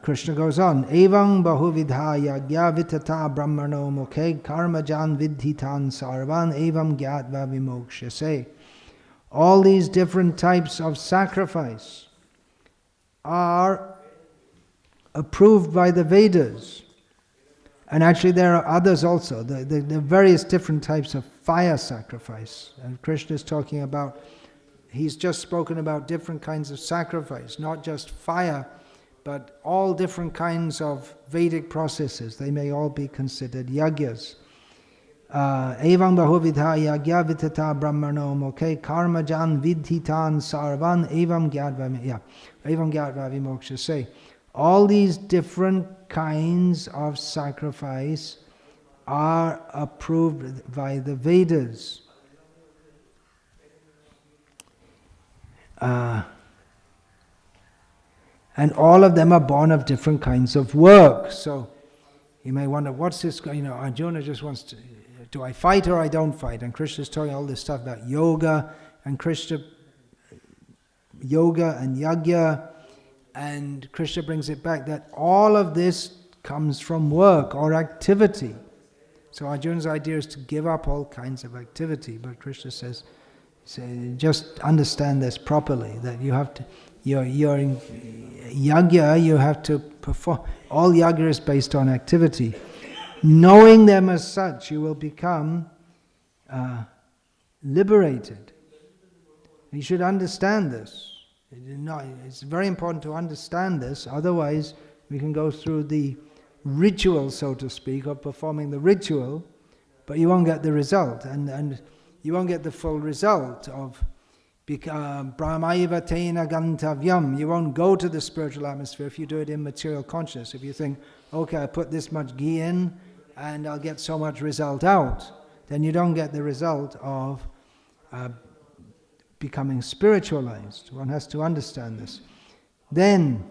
Krishna goes on, Evam bahuvidha yagya vitata brahmano mukhe karmajan vidhitan sarvan evam gyatva vimokshase. All these different types of sacrifice are approved by the Vedas. And actually there are others also, the various different types of fire sacrifice. And Krishna is talking about, he's just spoken about different kinds of sacrifice, not just fire, but all different kinds of Vedic processes. They may all be considered yagyas. Evam bahuvidha yagya vitata brahmano mokhe karmajan vidhitan sarvan evam gyatva vimokshase. All these different kinds of sacrifice are approved by the Vedas. And all of them are born of different kinds of work. So you may wonder, what's this? Arjuna just wants to, do I fight or I don't fight? And Krishna is talking all this stuff about yoga and yoga and yagya. And Krishna brings it back that all of this comes from work or activity. So Arjuna's idea is to give up all kinds of activity. But Krishna says just understand this properly, that you have to, you're in yagya, you have to perform. All yagya is based on activity. Knowing them as such, you will become liberated. You should understand this. It's very important to understand this, otherwise we can go through the ritual, so to speak, of performing the ritual, but you won't get the result, and you won't get the full result of Brahmaiva tena gantavyam. You won't go to the spiritual atmosphere if you do it in material consciousness. If you think, okay, I put this much ghee in and I'll get so much result out, then you don't get the result of becoming spiritualized. One has to understand this. Then,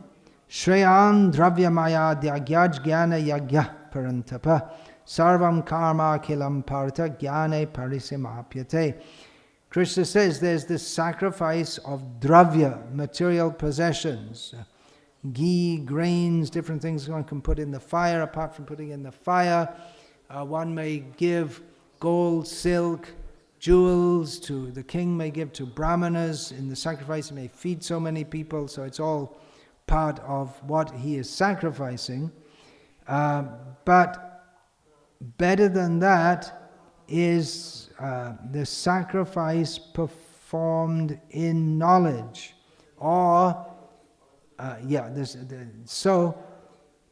Shreyan dravyamaya dyagyaj jnana yagya parantapa sarvam karma kilam parta jnane parisimapyate. Krishna says there's this sacrifice of dravya, material possessions, ghee, grains, different things one can put in the fire. Apart from putting in the fire, one may give gold, silk, jewels to the king, may give to brahmanas. In the sacrifice, he may feed so many people, so it's all part of what he is sacrificing. But better than that is the sacrifice performed in knowledge, or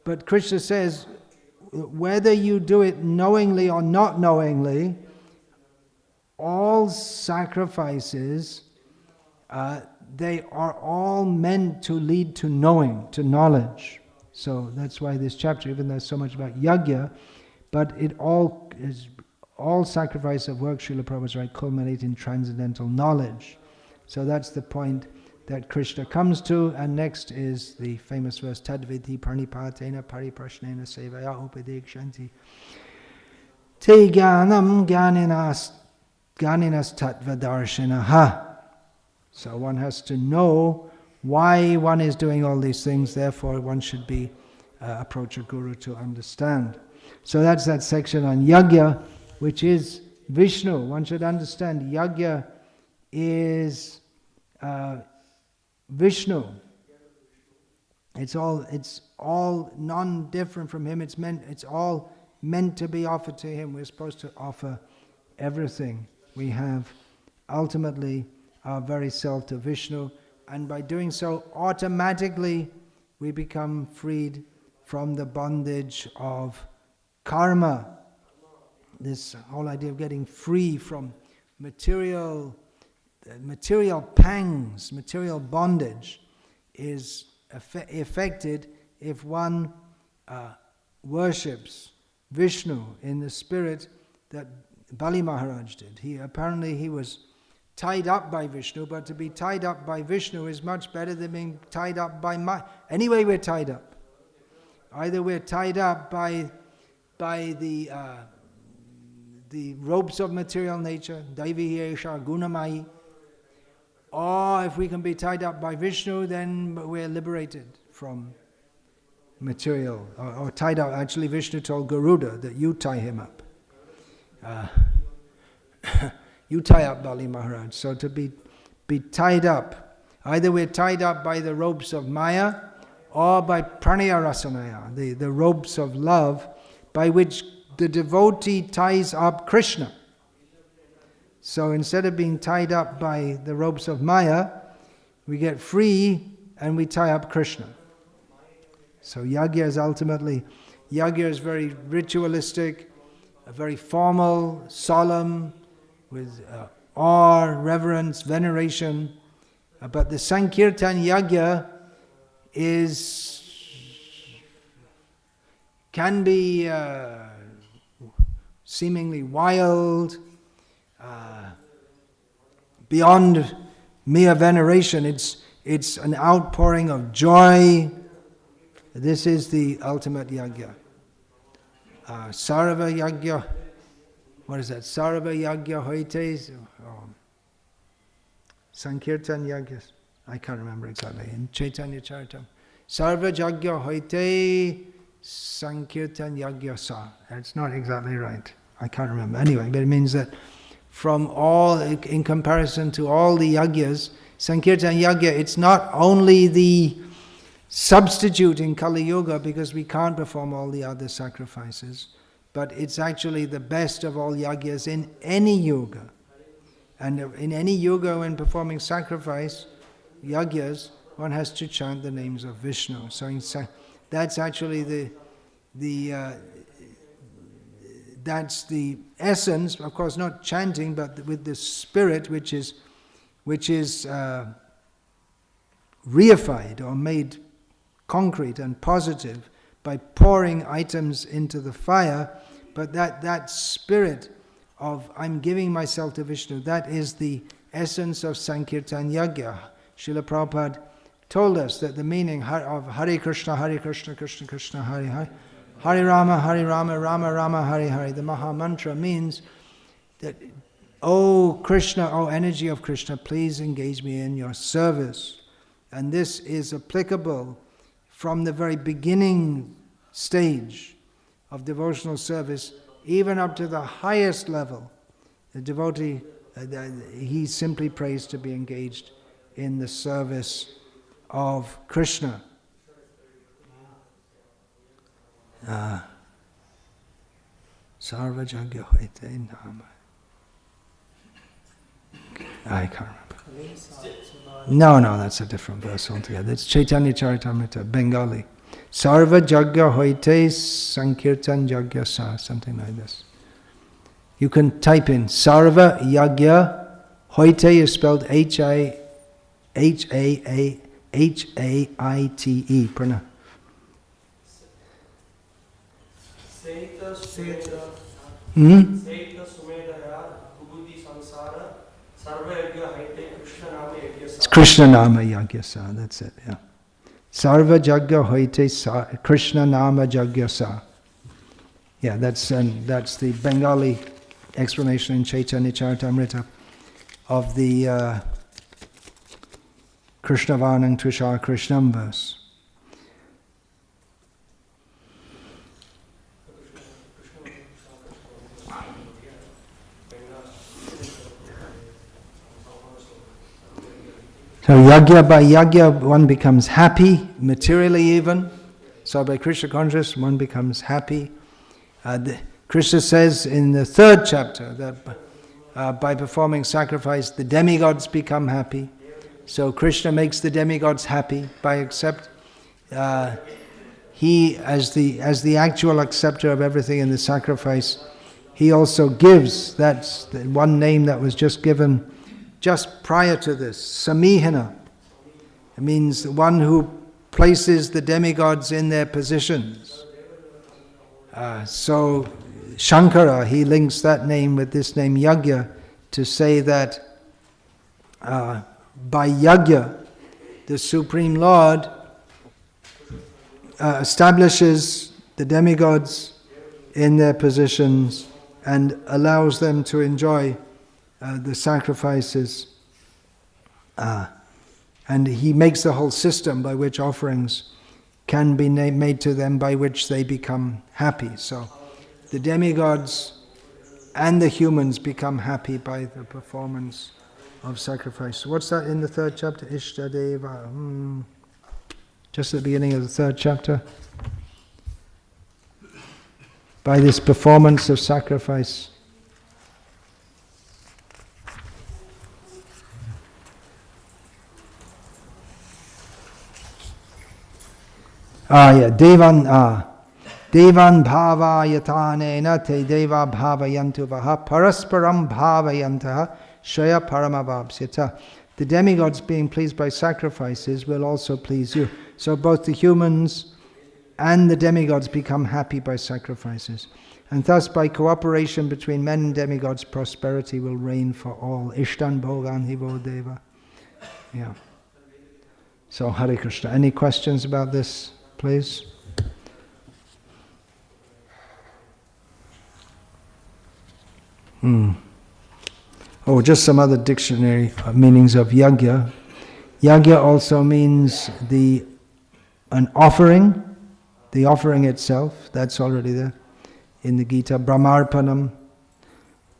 but Krishna says, whether you do it knowingly or not knowingly, all sacrifices, they are all meant to lead to knowing, to knowledge. So that's why this chapter, even though there's so much about yagya, but it all is, all sacrifice of work, Srila Prabhupada is right, culminate in transcendental knowledge. So that's the point that Krishna comes to, and next is the famous verse, Tadvidhi parnipatena pariprashnena sevaya upadekshanti te jnanam jnaninas tattvadarshinaha. So one has to know why one is doing all these things, therefore one should be approach a guru to understand. So that's that section on yagya, which is Vishnu. One should understand yagya is Vishnu. It's all non-different from him. It's all meant to be offered to him. We're supposed to offer everything we have, ultimately our very self, to Vishnu, and by doing so automatically we become freed from the bondage of karma. This whole idea of getting free from material pangs, material bondage, is effected if one worships Vishnu in the spirit that Bali Maharaj did. He was tied up by Vishnu, but to be tied up by Vishnu is much better than being tied up by Maya. Anyway, we're tied up. Either we're tied up by the ropes of material nature, Daivi Esha Gunamayi, or if we can be tied up by Vishnu, then we're liberated from material, or tied up. Actually, Vishnu told Garuda that you tie him up. You tie up Bali Maharaj. So to be tied up, either we're tied up by the ropes of Maya or by Pranaya Rasanaya, the ropes of love by which the devotee ties up Krishna. So instead of being tied up by the ropes of Maya, we get free and we tie up Krishna. So yajna is very ritualistic, very formal, solemn, with awe, reverence, veneration. But the Sankirtan Yajna can be seemingly wild, beyond mere veneration. It's an outpouring of joy. This is the ultimate yajna. Sarva yajna. What is that? Sarva yajna hoite. Sankirtan yajna. I can't remember exactly. In Chaitanya Charitam. Sarva yajna hoite Sankirtan yajna sa. That's not exactly right. I can't remember. Anyway, but it means that from all, in comparison to all the yajnas, Sankirtan yajna, it's not only the substitute in Kali Yuga because we can't perform all the other sacrifices, but it's actually the best of all yajnas in any yuga. And in any yuga, when performing sacrifice, yajnas, one has to chant the names of Vishnu. So that's actually that's the essence, of course not chanting, but with the spirit which is reified or made concrete and positive by pouring items into the fire. But that spirit of I'm giving myself to Vishnu, that is the essence of Sankirtan Yajna. Srila Prabhupada told us that the meaning of Hare Krishna, Krishna Krishna, Hare Hare, Hare Rama, Rama Rama, Hare Hare. The Maha Mantra means that, oh Krishna, oh energy of Krishna, please engage me in your service. And this is applicable from the very beginning stage of devotional service, even up to the highest level. The devotee, he simply prays to be engaged in the service of Krishna. Sarva Jagya Hoite Nama. I can't remember. No, that's a different verse altogether. It's Chaitanya Charitamrita, Bengali. Sarva Jagya Hoite Sankirtan Jagya Sa, something like this. You can type in Sarva Yagya. Hoite is spelled H-A-I-T-E. Prana. It's Krishna Nama Yagyasa, that's it, yeah. Sarva Jagya Hoite Krishna Nama Jagyasa. Yeah, that's the Bengali explanation in Chaitanya Charitamrita of the Krishna Varnang Trishar Krishnam verse. So yajna by yajna, one becomes happy, materially even. So by Krishna consciousness, one becomes happy. Krishna says in the 3rd chapter that by performing sacrifice, the demigods become happy. So Krishna makes the demigods happy by accept. He, as the actual acceptor of everything in the sacrifice, he also gives. That's the one name that was just given just prior to this, Samihana. It means the one who places the demigods in their positions. So Shankara, he links that name with this name Yajna to say that by Yajna, the Supreme Lord establishes the demigods in their positions and allows them to enjoy the sacrifices. And he makes the whole system by which offerings can be made to them, by which they become happy. So the demigods and the humans become happy by the performance of sacrifice. What's that in the third chapter? Ishtadeva. Just at the beginning of the third chapter. By this performance of sacrifice. Devan bhavayatanena te deva bhavayantu vaha parasparam bhavayantaha shaya paramavabsyata. The demigods being pleased by sacrifices will also please you. So both the humans and the demigods become happy by sacrifices. And thus by cooperation between men and demigods, prosperity will reign for all. Ishtan bhogan hivo deva. Yeah. So Hare Krishna. Any questions about this, please? Oh, just some other dictionary meanings of yajna. Yajna also means an offering, the offering itself, that's already there in the Gita. Brahmarpanam,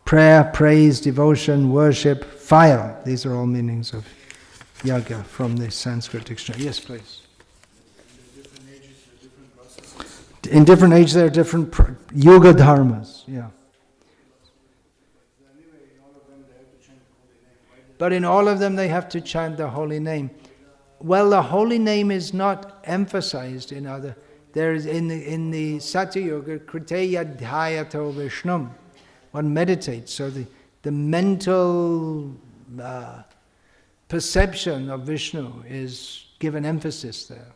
prayer, praise, devotion, worship, fire. These are all meanings of yajna from the Sanskrit dictionary. Yes, please. In different ages there are different yoga dharmas, yeah. But in all of them they have to chant the holy name. Well, the holy name is not emphasized in other. There is in the Satya Yoga, Kriteya Dhyato Vishnum. One meditates, so the mental perception of Vishnu is given emphasis there.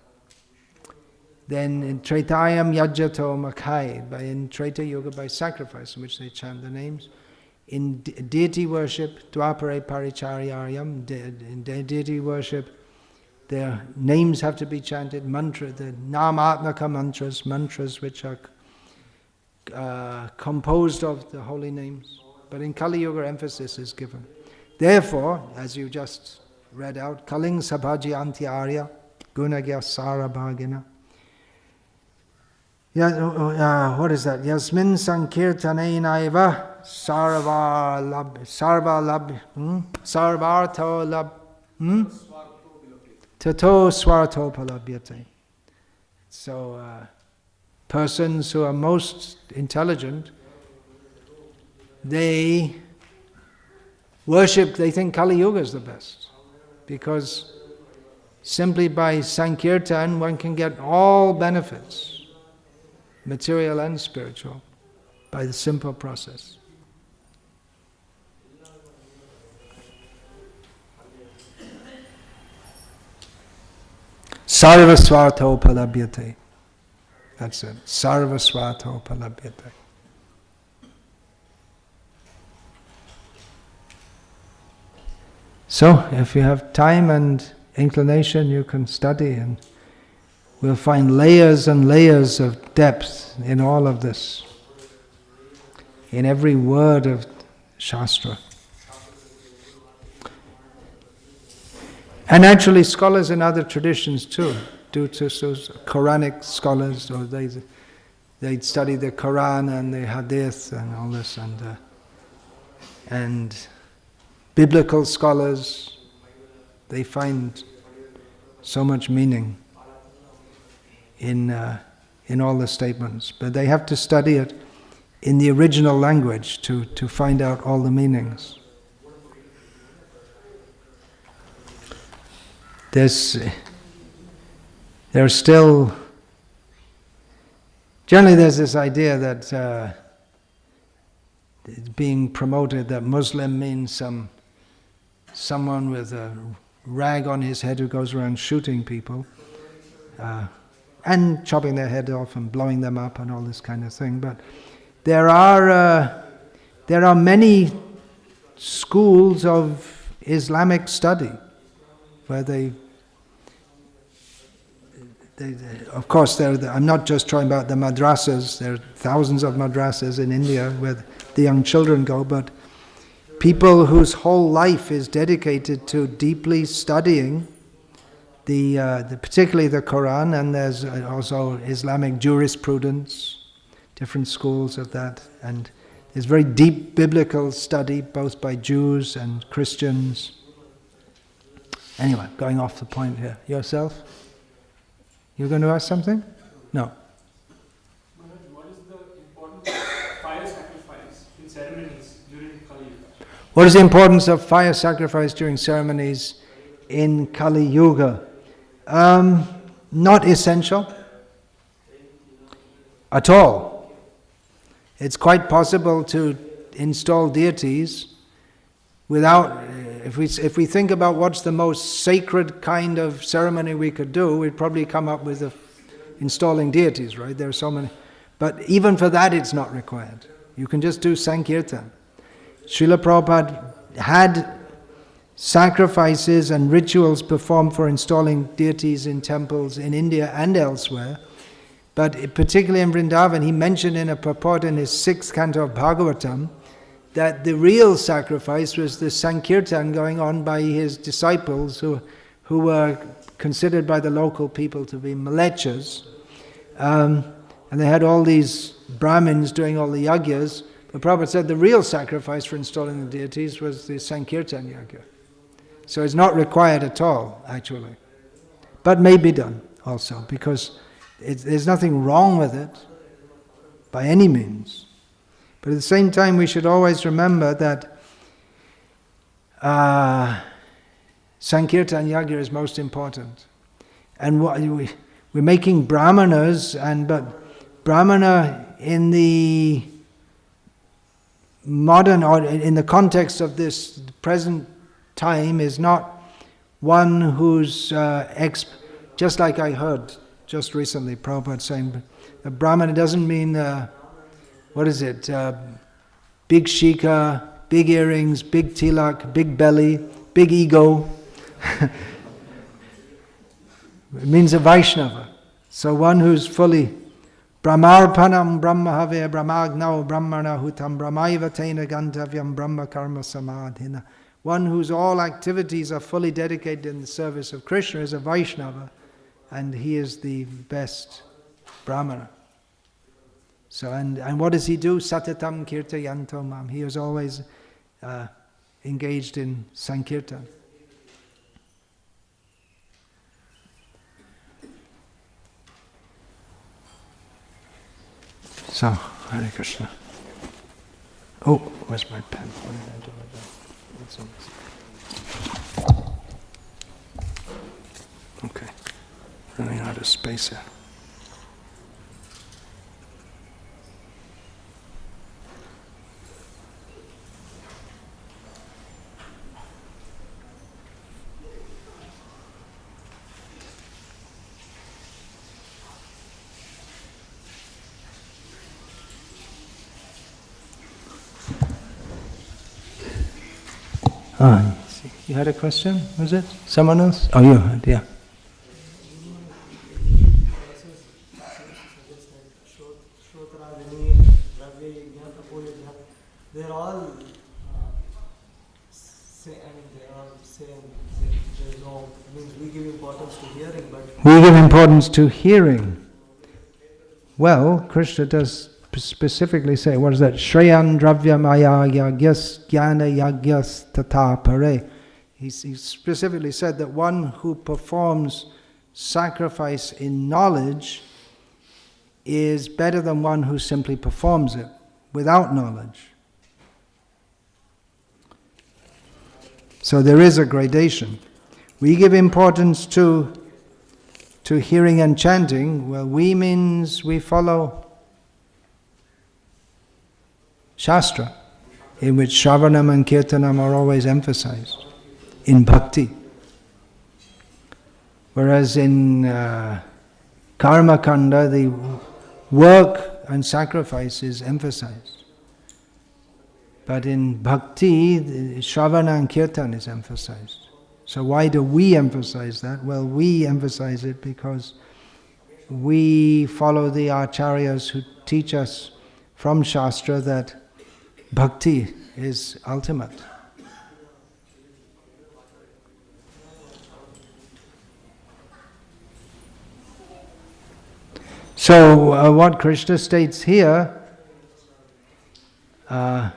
Then in Tretayam Yajyato Makai, in Treta Yoga by sacrifice, in which they chant the names. In deity worship, Dwapare Paricharyayam, in deity worship, their names have to be chanted, mantra, the Namatmaka mantras which are composed of the holy names. But in Kali Yuga, emphasis is given. Therefore, as you just read out, Kaling Sabhaji Antyarya, Gunagya Sarabhagina. What is that? Yasmin Sankirtaneinaiva Sarvarto lab Tato Swarto Palabhyate. So persons who are most intelligent, they worship, they think Kali Yuga is the best. Because simply by Sankirtan one can get all benefits, material and spiritual, by the simple process. Sarva swarto palabhyate. That's it. Sarva swarto palabhyate. So, if you have time and inclination, you can study, and we'll find layers and layers of depth in all of this, in every word of Shastra. And actually scholars in other traditions too, due to Quranic scholars, or they'd study the Quran and the Hadith and all this, and biblical scholars, they find so much meaning in all the statements, but they have to study it in the original language to find out all the meanings. There's still, generally there's this idea that it's being promoted that Muslim means someone with a rag on his head who goes around shooting people. and chopping their head off and blowing them up and all this kind of thing. But there are many schools of Islamic study where they of course, I'm not just talking about the madrasas. There are thousands of madrasas in India where the young children go, but people whose whole life is dedicated to deeply studying particularly the Quran, and there's also Islamic jurisprudence, different schools of that, and there's very deep biblical study both by Jews and Christians. Anyway, going off the point here. Yourself? You're going to ask something? No.
What is the importance of fire sacrifice in ceremonies during Kali Yuga?
What is the importance of fire sacrifice during ceremonies in Kali Yuga? Not essential at all. It's quite possible to install deities without, if we think about what's the most sacred kind of ceremony we could do, we'd probably come up with installing deities, right? There are so many. But even for that it's not required. You can just do Sankirtan. Srila Prabhupada had sacrifices and rituals performed for installing deities in temples in India and elsewhere. But particularly in Vrindavan, he mentioned in a purport in his 6th canto of Bhagavatam that the real sacrifice was the Sankirtan going on by his disciples who were considered by the local people to be malechas. And they had all these Brahmins doing all the yagyas. But Prabhupada said the real sacrifice for installing the deities was the Sankirtan yagya. So it's not required at all, actually. But may be done also, because there's nothing wrong with it by any means. But at the same time, we should always remember that Sankirtan Yagya is most important. And we're making brahmanas, but brahmana in the modern, or in the context of this present time, is not one who's, just like I heard just recently, Prabhupada saying, a brahmana doesn't mean, big shika, big earrings, big tilak, big belly, big ego. It means a Vaishnava. So one who's fully Brahmarpanam Brahmahave Brahmagnau Brahmana Hutam Brahmaiva Tena Gantavyam Brahma Karma Samadhina. One whose all activities are fully dedicated in the service of Krishna is a Vaishnava, and he is the best Brahmana. So, and what does he do? Satatam kirtayanto mam. He is always engaged in Sankirtan. So, Hare Krishna. Oh, where's my pen? What did I do with that? Okay. Running out of space here. You had a question, was it? Someone else? Oh, you had, yeah.
They're all same. There's no, we give importance to hearing, but
we give importance to hearing. Well, Krishna does specifically say, what is that? Shreyan dravya maya yagyas jnana yagyas tata pare. He specifically said that one who performs sacrifice in knowledge is better than one who simply performs it without knowledge. So there is a gradation. We give importance to hearing and chanting. Well, we means we follow Shastra, in which Shravanam and Kirtanam are always emphasized, in bhakti. Whereas in karma kanda, the work and sacrifice is emphasized. But in bhakti, the shravana and kirtan is emphasized. So why do we emphasize that? Well, we emphasize it because we follow the acharyas who teach us from Shastra that bhakti is ultimate. So what Krishna states here, as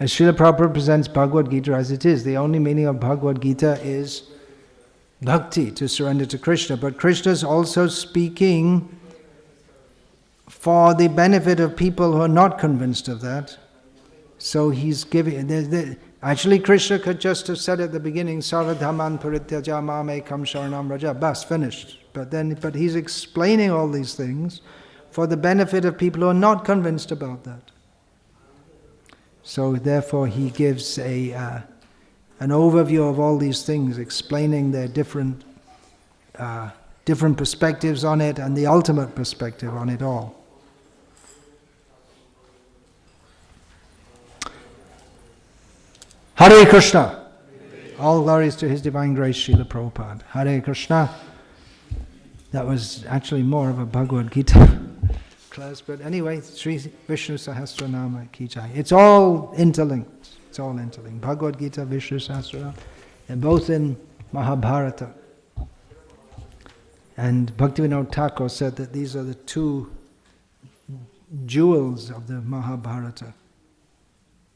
Srila Prabhupada presents Bhagavad Gita as it is, the only meaning of Bhagavad Gita is bhakti, to surrender to Krishna. But Krishna is also speaking for the benefit of people who are not convinced of that. So he's giving... Actually, Krishna could just have said at the beginning, Sarva dhamman parityaja mam ekam sharanam raja, bas, finished. But he's explaining all these things for the benefit of people who are not convinced about that. So therefore he gives an overview of all these things, explaining their different perspectives on it and the ultimate perspective on it all. Hare Krishna! All glories to His Divine Grace, Srila Prabhupada. Hare Krishna! That was actually more of a Bhagavad Gita class, but anyway, Sri Vishnu-sahasranama ki jai. It's all interlinked. It's all interlinked. Bhagavad Gita, Vishnu-sahasranama, and both in Mahabharata. And Bhaktivedanta Thakur said that these are the two jewels of the Mahabharata.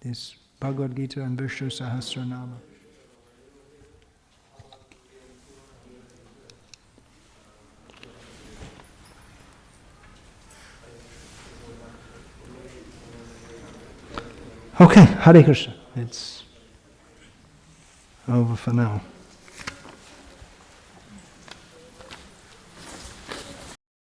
This Bhagavad Gita and Vishnu-sahasranama. Okay, Hare Krishna. It's over for now.